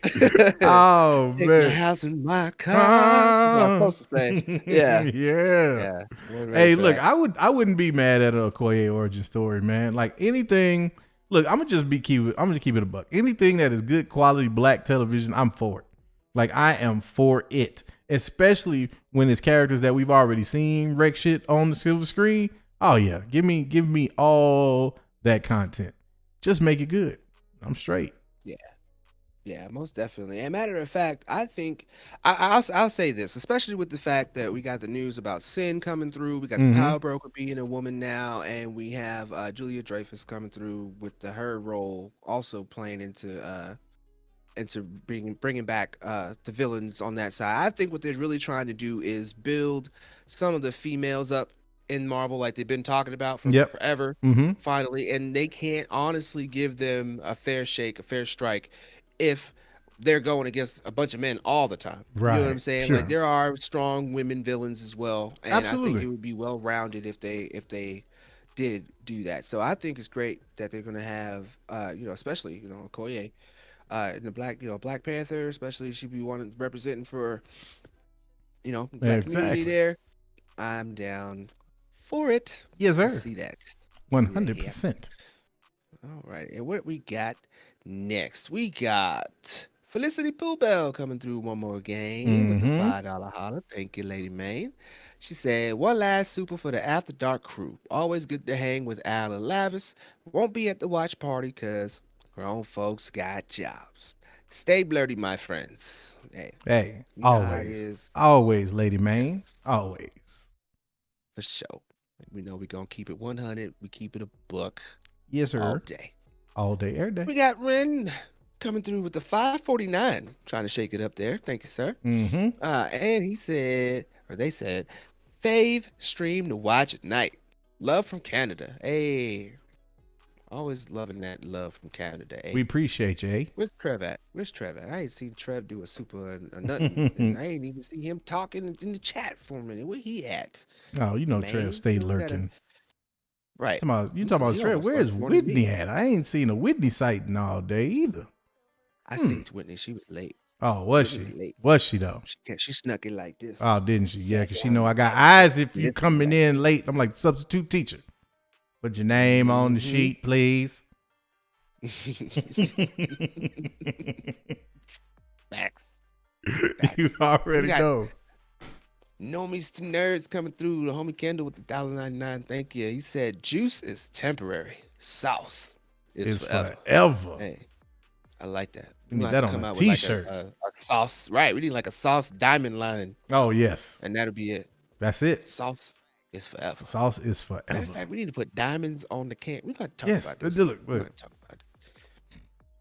Oh, Take man. my house in my car. That's what I'm supposed to say. Yeah. Yeah. Hey, look, I wouldn't be mad at a Okoye origin story, man. Like anything. Look, I'm gonna keep it a buck. Anything that is good quality black television, I'm for it. Like I am for it, especially when it's characters that we've already seen wreck shit on the silver screen. Oh yeah, give me all that content. Just make it good. I'm straight. Yeah, most definitely. And matter of fact, I think I'll say this, especially with the fact that we got the news about Sin coming through. We got the Power Broker being a woman now, and we have Julia Dreyfus coming through with her role also playing into bringing back the villains on that side. I think what they're really trying to do is build some of the females up in Marvel, like they've been talking about for forever. Finally, and they can't honestly give them a fair shake, a fair strike, if they're going against a bunch of men all the time. Right. You know what I'm saying? Sure. Like there are strong women villains as well. And Absolutely. I think it would be well rounded if they did do that. So I think it's great that they're gonna have especially, Okoye in the Black Panther, especially she'd be representing for black community there. I'm down for it. Yes, sir. Let's see that. 100%. All right. And what we got next? We got Felicity Poobell coming through one more game with the $5 holler. Thank you, Lady Main. She said, one last super for the After Dark crew. Always good to hang with Al and Lavis. Won't be at the watch party because grown folks got jobs. Stay blurty, my friends. Hey, Hey, you know how it always, is. always, Lady Main, Yes, always. for sure. We know we're gonna keep it 100. We keep it a buck Yes, all sir. day. All day, every day. We got Ren coming through with the 549, trying to shake it up there. Thank you, sir. Mm-hmm. And he said, or they said, fave stream to watch at night. Love from Canada. Hey, always loving that love from Canada. We Hey, appreciate you, eh? where's Trev at? Where's Trev at? I ain't seen Trev do a super or nothing, and I ain't even see him talking in the chat for a minute. Where he at, Oh, you know Trev man? stay You know, we gotta lurking. right. You talking about He Trev? almost Where's started warning Whitney me. at? I ain't seen a Whitney sighting all day either. I seen Whitney. She was late. Oh, was Whitney she? was late. Was she though? She snuck it like this. Oh, didn't she? Yeah, Sat because she down know I and got eyes if you listened coming back. in late. I'm like substitute teacher. Put your name on the Mhm. sheet, please. Facts. You Facts. already We got know. Nomies to nerds coming through. The homie Kendall with the $1.99. Thank you. He said juice is temporary. Sauce is It's forever. forever. Hey, I like that. We We're need gonna that have to on come a out with like t-shirt. a sauce. Right. We need like a sauce diamond line, Oh, yes. and that'll be it. That's it. Sauce is forever. Sauce is Matter forever. of fact, we need to put diamonds on the can. We're gonna talk Yes. about this. Look, We're look. gonna talk about it.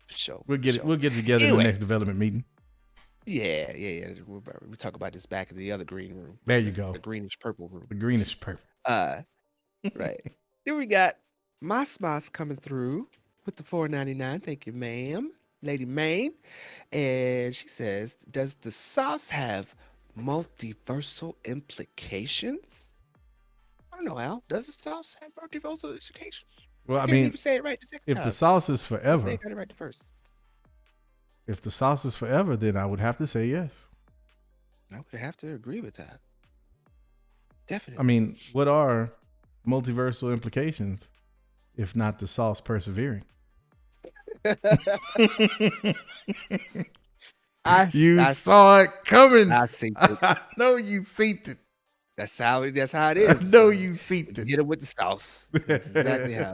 For sure. We'll for get it. sure. We'll get together in the Anyway. next development meeting. Yeah. We talk about this back in the other green room. There you go. The greenish purple room. The greenish purple. Right. Then we got Mas coming through with the $4.99. Thank you, ma'am. Lady Main. And she says, does the sauce have multiversal implications? I don't know, Al. Does the sauce have multiversal implications? Well, I Can't mean, even say it right the second if time. the sauce is Hopefully forever, I got it right the first. if the sauce is forever, then I would have to say yes. I would have to agree with that. Definitely. I mean, what are multiversal implications if not the sauce persevering? You saw it coming. I see it. I know you seen it. That's how it is. I know you seen it. Get it with the sauce. That's exactly how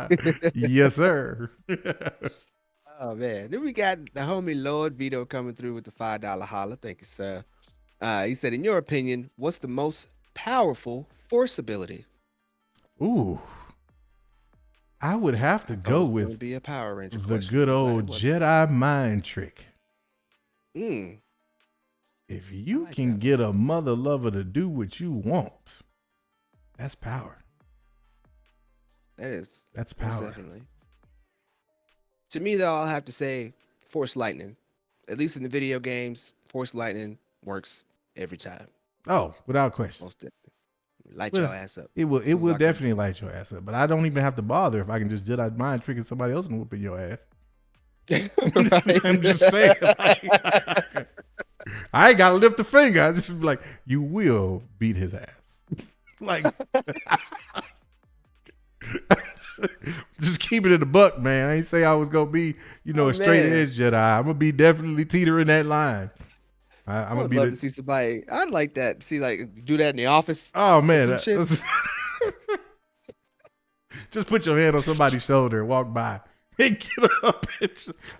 it is. Yes, sir. Oh man. Then we got the homie Lord Vito coming through with the $5 holla. Thank you, sir. He said, in your opinion, what's the most powerful force ability? Ooh. I would have to go Would with be a Power Ranger the question. good I'm glad old it wasn't. Jedi mind trick. Mm. If you like can that get a mother lover to do what you want, that's power. That is. That's Most power. definitely. To me, though, I'll have to say Force Lightning. At least in the video games, Force Lightning works every time. Oh, without question. Most definitely. Light Well, your ass up. It will. Soon It as will I can- definitely light your ass up. But I don't even have to bother if I can just Jedi mind tricking somebody else and whooping your ass. Right. I'm just saying. Like, I ain't gotta lift a finger. I just be like, you will beat his ass. Like, just keep it in the buck, man. I ain't say I was gonna be, a straight man. edge Jedi. I'm gonna be definitely teetering that line. I'm I gonna would be love to see somebody. I'd like that. See, like, do that in the office. Oh man, some shit. just put your hand on somebody's shoulder and walk by. Hey, get up.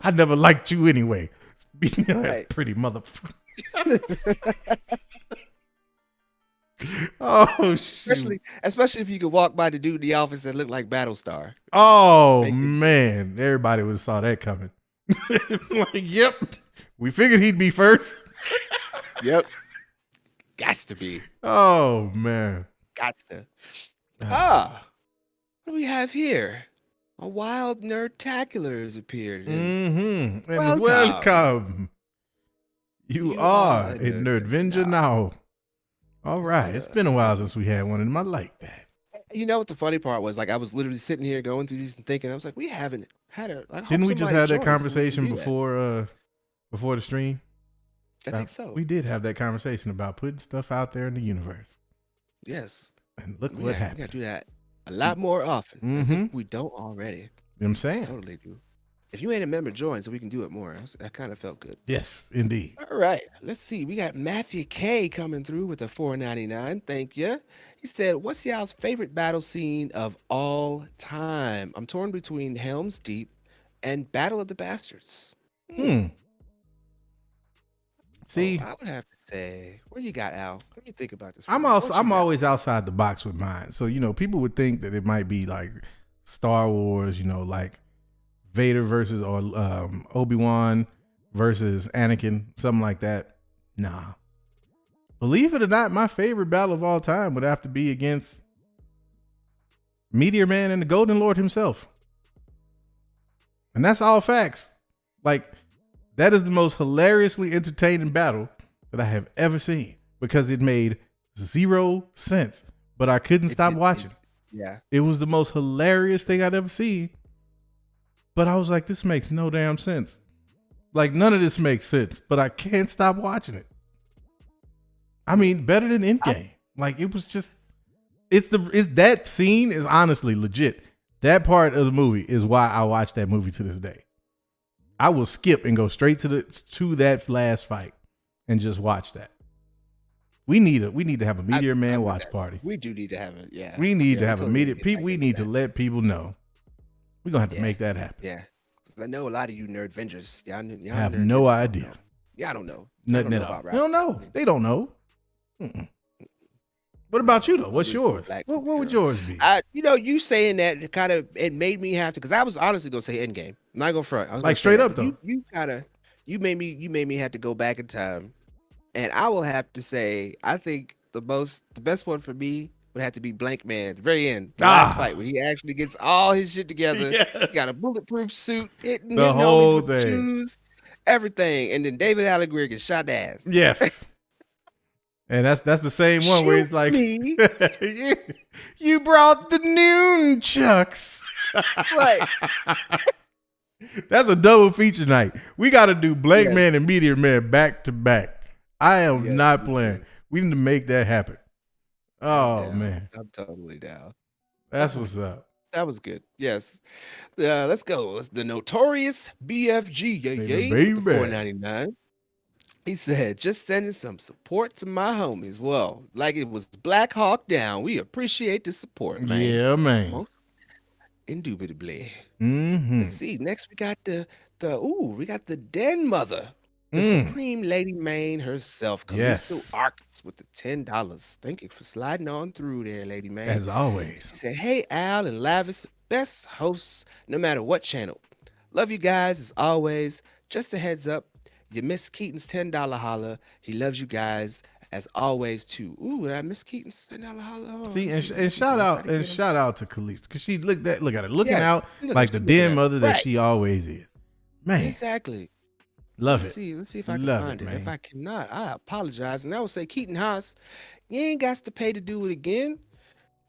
I never liked you anyway. Beat me that Right. pretty motherfucker. Oh shoot. Especially if you could walk by the dude in the office that looked like Battlestar. Oh Make it- man, everybody would have saw that coming. Like, yep, we figured he'd be first. Yep. Gots to be. Oh man. Gots to. What do we have here? A wild nerdtacular has appeared. Mm-hmm. And Welcome. welcome. You You are are a a Nerdvenger now. All right. Yes, It's sir. been a while since we had one in my like that. You know what the funny part was? Like, I was literally sitting here going through these and thinking, I was like, we haven't had a. I hope Didn't we just somebody have that joins so we can conversation do that. before the stream? I think so. We did have that conversation about putting stuff out there in the universe. Yes. And look We what gotta happened. do that a lot more often. As if Mhm. we don't already. You know what I'm saying? Totally do. If you ain't a member, join so we can do it more. That kind of felt good. Yes, indeed. All right, let's see. We got Matthew K coming through with a $4.99. Thank you. He said, "What's y'all's favorite battle scene of all time? I'm torn between Helm's Deep and Battle of the Bastards." See, I would have to say, what do you got, Al? Let me think about this. I'm always outside the box with mine. So, people would think that it might be like Star Wars, like Vader versus or Obi-Wan versus Anakin, something like that. Nah. Believe it or not, my favorite battle of all time would have to be against Meteor Man and the Golden Lord himself. And that's all facts. Like, that is the most hilariously entertaining battle that I have ever seen because it made 0 sense, but I couldn't stop watching. Yeah. It was the most hilarious thing I'd ever seen. But I was like, this makes no damn sense. Like, none of this makes sense, but I can't stop watching it. I mean, better than Endgame. Like, it was just, it's that scene is honestly legit. That part of the movie is why I watch that movie to this day. I will skip and go straight to that last fight and just watch that. We need to have a Meteor Man watch party. We do need to have it. Yeah. We need to have a Meteor. We need to let people know. We're gonna have to make that happen. Yeah. I know a lot of you nerd vengers. Y'all have no idea. Y'all don't know. Nothing at all. They don't know. They don't know. Mm-mm. What about you though? What's yours? What would yours be? You saying that it made me have to, because I was honestly gonna say Endgame. I'm not gonna front. I was like straight up though. You made me have to go back in time, and I will have to say I think the best one for me would have to be Blank Man at the very end, the last fight where he actually gets all his shit together. Yes. He got a bulletproof suit, hitting whole with shoes, everything, and then David Alan Grier gets shot in the ass. Yes. And that's the same one where he's like, you brought the noon chucks. Right. That's a double feature night. We got to do Blank Man and Meteor Man back to back. I am not playing. We need to make that happen. Oh, man. I'm totally down. That's what's up. That was good. Yes. Let's go. It's the notorious BFG. Yay, $4.99. He said, just sending some support to my homies. Well, like it was Black Hawk Down. We appreciate the support, man. Yeah, man. Most indubitably. Mm-hmm. Let's see. Next, we got the Den Mother. The Supreme Lady Main herself. Callisto Arcus with the $10. Thank you for sliding on through there, Lady Main. As always. She said, hey, Al and Lavis, best hosts no matter what channel. Love you guys as always. Just a heads up. You missed Keaton's $10 holla. He loves you guys as always too. Ooh, did I miss Keaton's $10 holla? See, and shout out to Khalees, because she look at her looking out like the den mother that she always is. Man, exactly. Love Let's it. see if I can find it. Man. If I cannot, I apologize. And I would say, Keaton Haas, you ain't got to pay to do it again.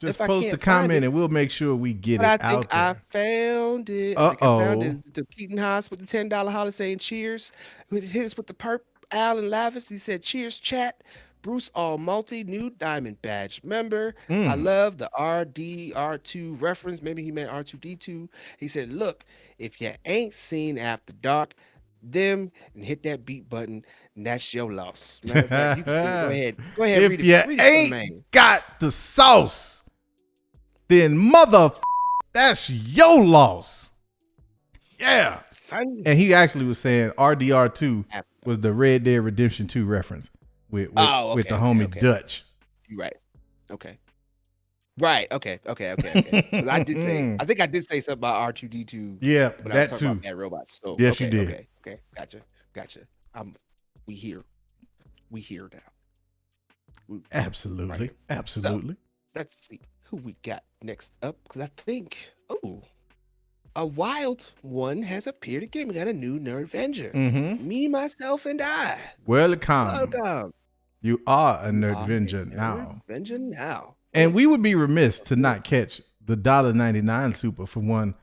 Just post a comment and we'll make sure we get it out there. I found it. I found it. The Keaton Haas with the $10 holla saying cheers. Hit us with the perp. Al and Lavis. He said cheers, chat. Bruce All Multi, new Diamond Badge member. I love the RDR2 reference. Maybe he meant R2D2. He said, look, if you ain't seen After Dark, them and hit that beat button, and that's your loss. Matter of fact, you can say, go ahead. If you ain't got the sauce, then that's your loss. Yeah. Son. And he actually was saying RDR2 was the Red Dead Redemption 2 reference with the homie Dutch. You're right. Okay. Right. Okay. 'Cause I think I did say something about R2D2. Yeah, but I was talking about Bad Robots. So yes, you did. Okay. Gotcha. We here now. Absolutely. So, let's see who we got next up, because I think a wild one has appeared again. We got a new Nerd Venger. Me, myself, and I. Welcome. You are a Nerd Venger now. Venger now. And we would be remiss to not catch the $1.99 super for one.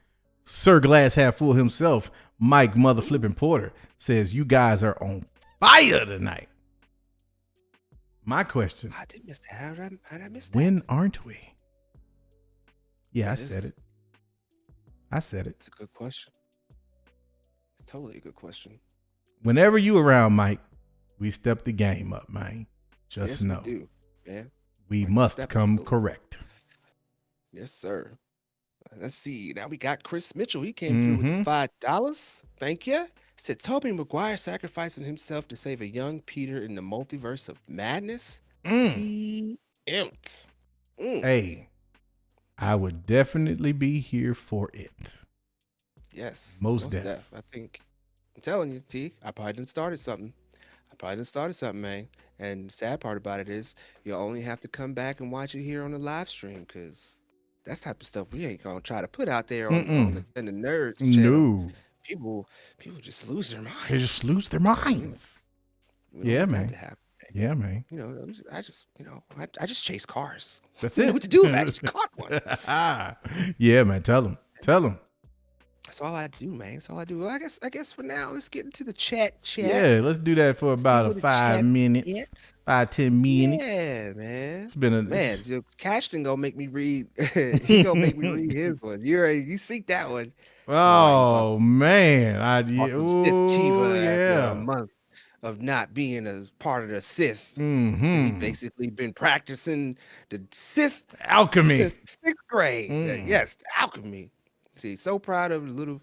Sir Glass Half Full himself, Mike Mother Flippin' Porter, says you guys are on fire tonight. My question. I did miss that. How did I miss that? When aren't we? Yeah, I said it. It's a good question. Totally a good question. Whenever you around, Mike, we step the game up, man. Just know. We do. Yeah. We must come correct. Yes, sir. Let's see. Now we got Chris Mitchell. He came through with $5. Thank you. said Tobey Maguire sacrificing himself to save a young Peter in the multiverse of madness. He emped. Hey, I would definitely be here for it. Yes, Most def. I think I'm telling you, T. I probably done started something. Man. And sad part about it is you only have to come back and watch it here on the live stream because that's type of stuff we ain't gonna try to put out there on the Nerds channel. No. People just lose their minds. They just lose their minds. Yeah, man. To happen. Yeah, man. You know, I just chase cars. That's I it. know what to do if I actually caught one. Yeah, man. Tell them. That's all I do, man. That's all I do. Well, I guess for now, let's get into the chat. Yeah, let's do that for about 5 minutes. 5-10 minutes. Yeah, man. It's been a man. Cashton gonna make me read. He gonna make me read his one. You seek that one. Oh man, a month of not being a part of the Sith. Mm-hmm. So he basically been practicing the Sith alchemy since the 6th grade. Yes, the alchemy. See, so proud of the little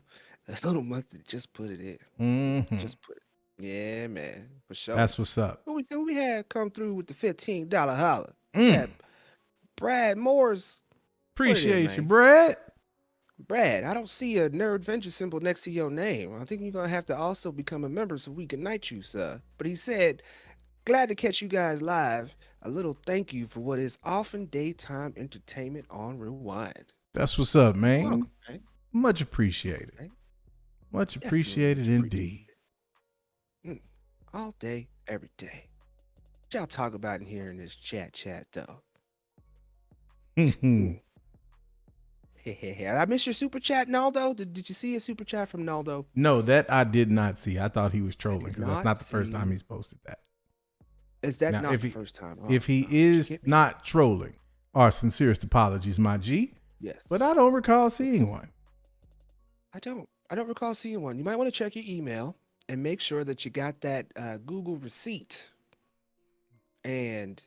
month that just put it in. Just put it. Yeah, man, for sure. That's what's up. Who we had come through with the $15 holler? Had Brad Moore's. Appreciate you, Brad. Brad, I don't see a Nerd Venture symbol next to your name. I think you're going to have to also become a member so we can knight you, sir. But he said, glad to catch you guys live. A little thank you for what is often daytime entertainment on Rewind. That's what's up, man. Okay. Much appreciated. Okay. Much appreciated indeed. All day, every day. What y'all talk about in here in this chat, though? I missed your super chat, Naldo. Did you see a super chat from Naldo? No, that I did not see. I thought he was trolling because that's not the first time he's posted that. Is that now, not the first time? If he is not trolling, our sincerest apologies, my G. Yes. But I don't recall seeing one. I don't recall seeing one. You might want to check your email and make sure that you got that Google receipt. And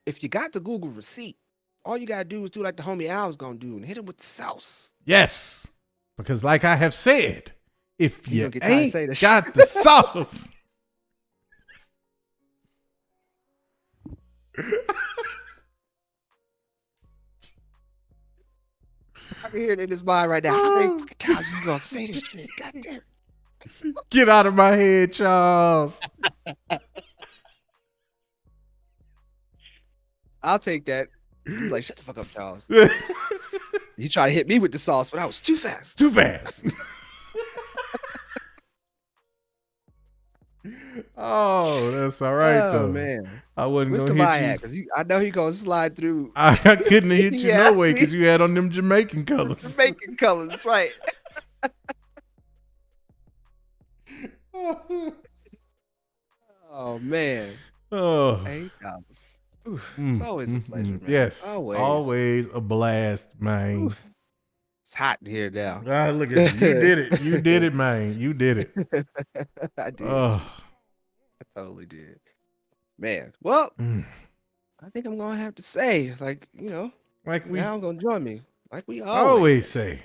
if you got the Google receipt, all you gotta do is do like the homie Al was gonna do and hit him with the sauce. Yes, because like I have said, if you ain't got the sauce, I can hear it in his mind right now. How many fucking times you gonna say this shit? Goddamn. Get out of my head, Charles. I'll take that. He's like, shut the fuck up, Charles. He tried to hit me with the sauce, but I was too fast. Oh, that's all right, though. Man. I wasn't going to hit you. Because I know he going to slide through. I couldn't hit you no way because you had on them Jamaican colors. Jamaican colors, that's right. Oh, man. Oh. $8. It's always a pleasure, man. Yes, always a blast, man. Ooh. It's hot in here now. Look at you. You did it. You did it, man. You did it. I did. Oh. I totally did. Man, well, I think I'm going to have to say, like now I'm going to join me. Like we always say.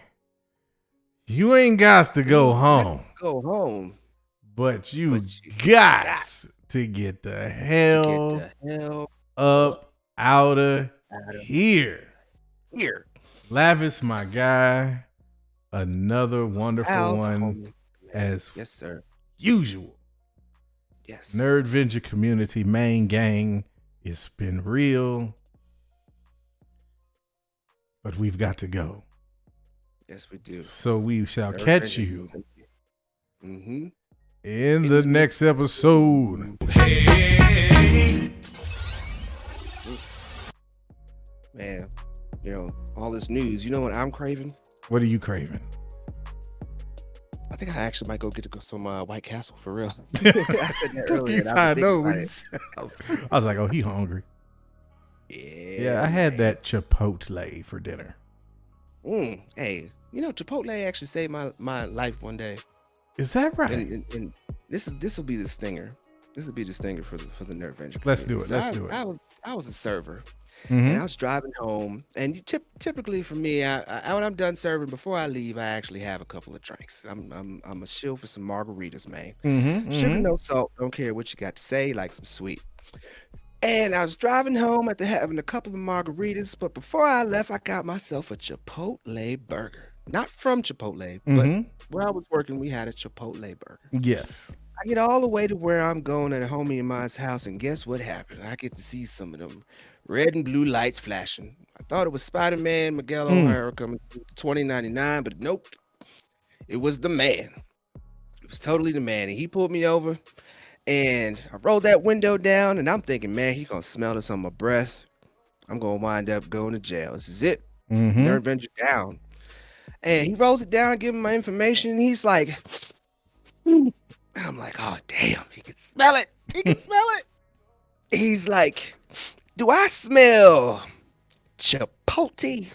You ain't got to go home. But you got to get the hell up out of here. Lavis, my guy, another wonderful one as yes, sir. Usual. Yes. Nerd Venture community main gang. It's been real. But we've got to go. Yes, we do. So we shall catch you in the next episode. Hey. Man, all this news. You know what I'm craving? What are you craving? I think I actually might go get some White Castle for real. I said that earlier. I was like, oh, he hungry. Yeah, I had that Chipotle for dinner. Hey, Chipotle actually saved my life one day. Is that right? And this will be the stinger. This will be the stinger for the Nerd Venture. Let's do it. I was a server, And Mm-hmm. I was driving home, and typically for me, when I'm done serving, before I leave, I actually have a couple of drinks. I'm a shill for some margaritas, man. Mm-hmm. Sugar, Mm-hmm. no salt, don't care what you got to say, like some sweet. And I was driving home after having a couple of margaritas, but before I left, I got myself a Chipotle burger. Not from Chipotle, but Mm-hmm. where I was working, we had a Chipotle burger. Yes. I get all the way to where I'm going at a homie of mine's house, and guess what happened? I get to see some of them red and blue lights flashing. I thought it was Spider-Man Miguel Mm. O'Hara coming through 2099, but nope, it was the man. It was totally the man, and he pulled me over, and I rolled that window down, and I'm thinking, man, he gonna smell this on my breath. I'm gonna wind up going to jail. This is it. Mm-hmm. Nerve venture down. And he rolls it down, give him my information, and he's like, and I'm like, oh damn, he can smell it. He can smell it. He's like, do I smell Chipotle?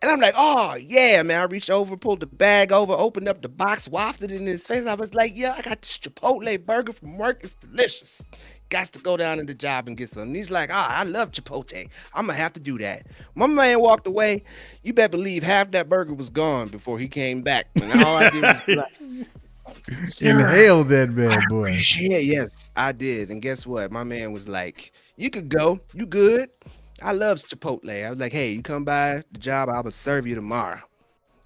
And I'm like, oh yeah, man. I reached over, pulled the bag over, opened up the box, wafted it in his face. I was like, yeah, I got this Chipotle burger from work. It's delicious. Got to go down to the job and get some. And he's like, I love Chipotle. I'm gonna have to do that. My man walked away. You better believe half that burger was gone before he came back. And all I did was be like, sir, Inhaled that bad I boy. appreciate. Yes, I did. And guess what? My man was like, you could go. You good? I love Chipotle. I was like, hey, you come by the job, I'm gonna serve you tomorrow.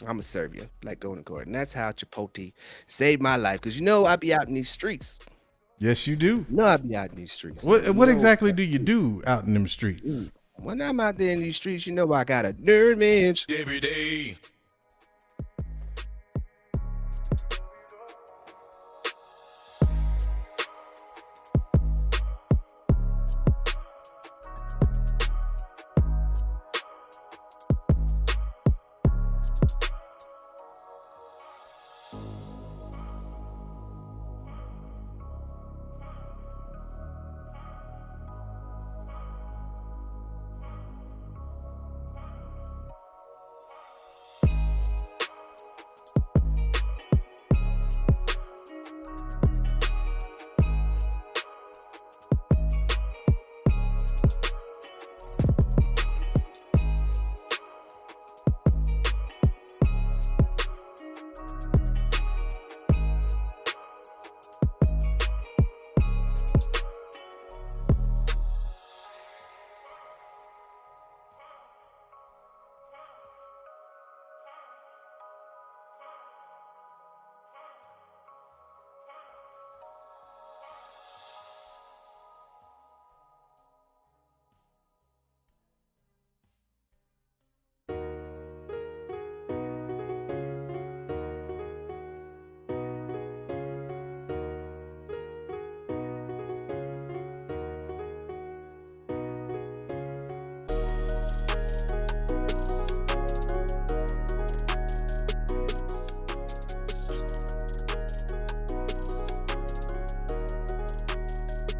I'm gonna serve you like going to court. And that's how Chipotle saved my life. Cause I be out in these streets. Yes, you do. I be out in these streets. What exactly do you do out in them streets? When I'm out there in these streets, I got a nerve edge. Every day.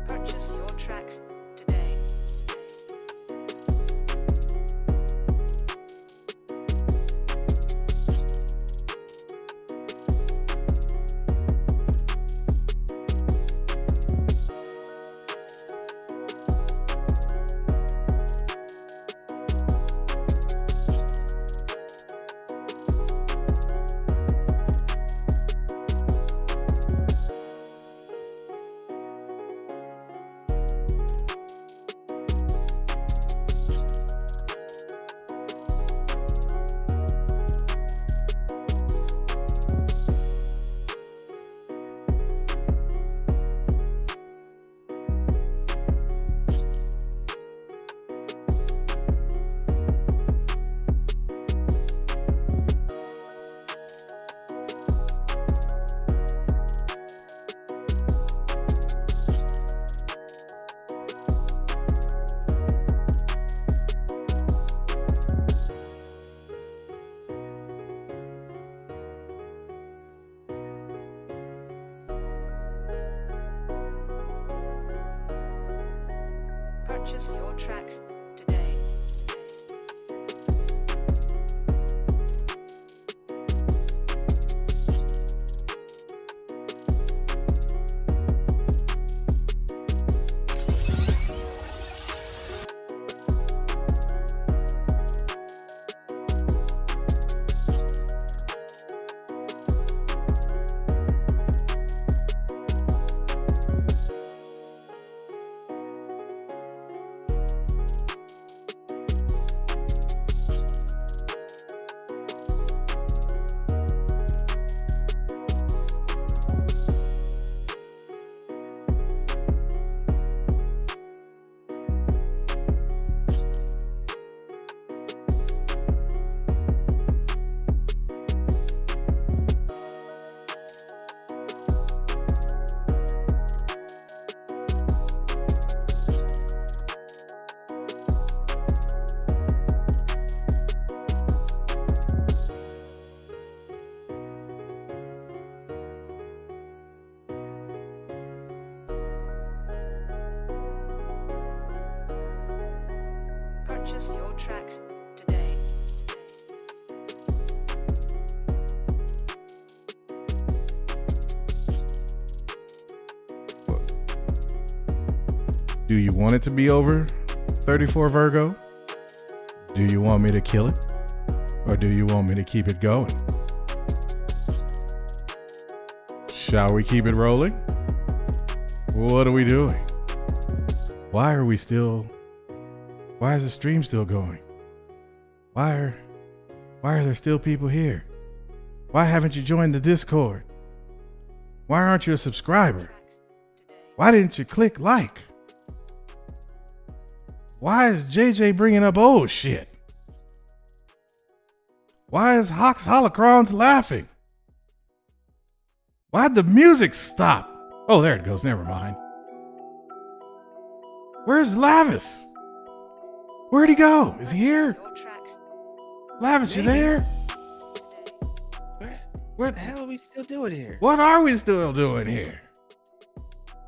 Purchase your tracks today. Purchase your tracks today. Purchase your tracks today. Do you want it to be over, 34 Virgo? Do you want me to kill it? Or do you want me to keep it going? Shall we keep it rolling? What are we doing? Why is the stream still going? Why are there still people here? Why haven't you joined the Discord? Why aren't you a subscriber? Why didn't you click like? Why is JJ bringing up old shit? Why is Hox Holocrons laughing? Why'd the music stop? Oh, there it goes. Never mind. Where's Lavis? Where'd he go? Is he here? Your tracks Lavis, you there? What the hell are we still doing here? What are we still doing here?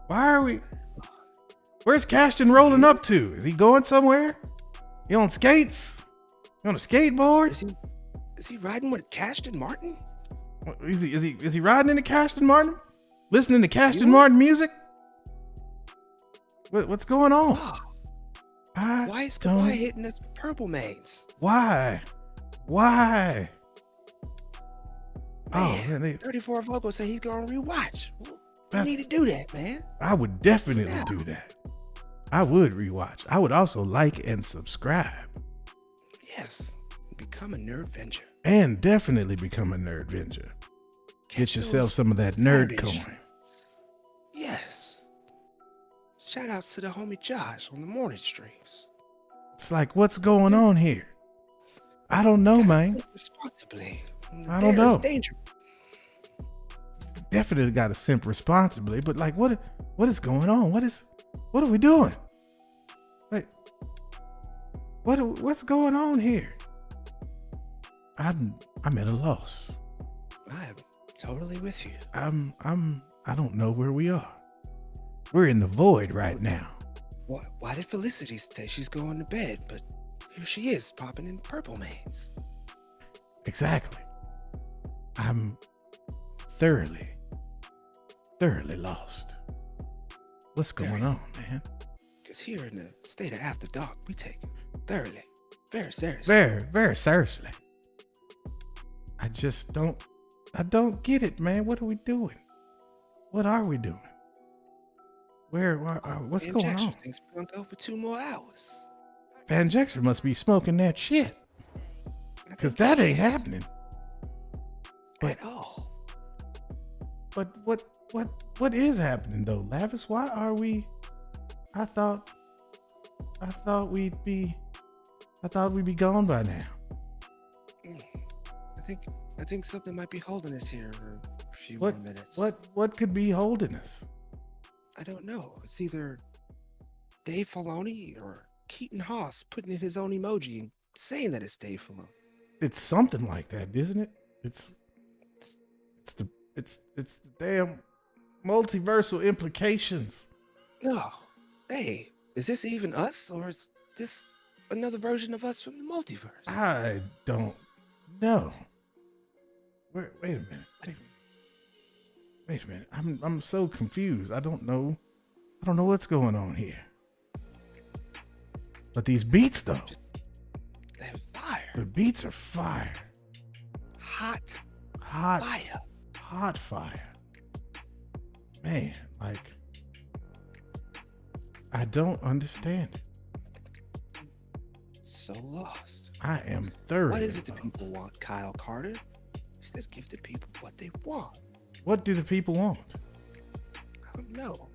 Why are we... Where's Cashton rolling up to? Is he going somewhere? He on skates? He on a skateboard? Is he riding with Cashton Martin? Is he riding into Cashton Martin? Listening to Cashton Martin music? What's going on? Oh, why is Kawhi hitting us with purple mains? Why? Man, Oh man, 34 Vocal say he's gonna rewatch. We That's- need to do that, man. I would definitely do that. I would rewatch. I would also like and subscribe. Yes. Become a nerd venture. And definitely become a nerd venture. Get Catch yourself those some of that nerd Saturday coin. streams. Yes. Shout outs to the homie Josh on the morning streams. It's like, what's going on here? I don't know, man. Responsibly. I don't know. Danger. Definitely got to simp responsibly, but like, what is going on? What are we doing? Wait, what's going on here? I'm at a loss. I am totally with you. I don't know where we are. We're in the void right now. Why did Felicity say she's going to bed, but here she is popping in purple mains? Exactly. I'm thoroughly lost. What's going on, man? Because here in the state of After Dark, we take it thoroughly, very seriously. Very seriously. I don't get it, man. What are we doing? What are we doing? What's Van going Jackson on? thinks we're gonna go for 2 more hours. Van Jackson must be smoking that shit. I Cause think that he ain't is. happening. At all. But what is happening though, Lavis? Why are we? I thought we'd be gone by now. I think something might be holding us here for a few What more minutes. what could be holding us? I don't know. It's either Dave Filoni or Keaton Haas putting in his own emoji and saying that it's Dave Filoni. It's something like that, isn't it? It's the damn multiversal implications. No. Hey, is this even us or is this another version of us from the multiverse? I don't know. Wait a minute. Wait a minute. I'm so confused. I don't know what's going on here. But these beats though. They're fire. The beats are fire. Hot Fire. fire. Hot fire. Man, like I don't understand it. So lost. I am thoroughly What is it the lost. people want, Kyle Carter? He says give the people what they want. What do the people want? I don't know.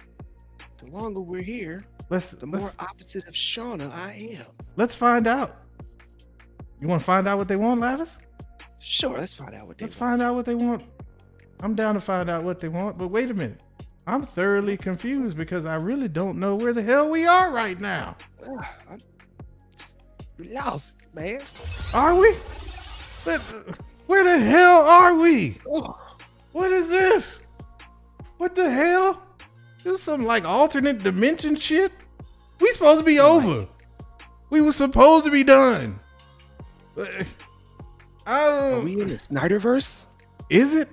The longer we're here, Let's the more opposite of Shauna I am. let's find out. You want to find out what they want, Lavis? Sure, let's find out what they Let's want. find out what they want. I'm down to find out what they want, but wait a minute. I'm thoroughly confused because I really don't know where the hell we are right now. I'm just lost, man. Are we? Where the hell are we? Oh, What is this? What the hell? This is some like alternate dimension shit? We supposed to be over. We were supposed to be done. I Are don't. we in the Snyderverse? Is it?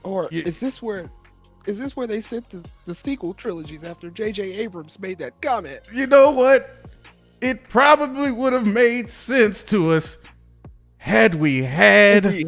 Or Yeah. is this where they sent the sequel trilogies after J.J. Abrams made that comment? You know what? It probably would have made sense to us had we had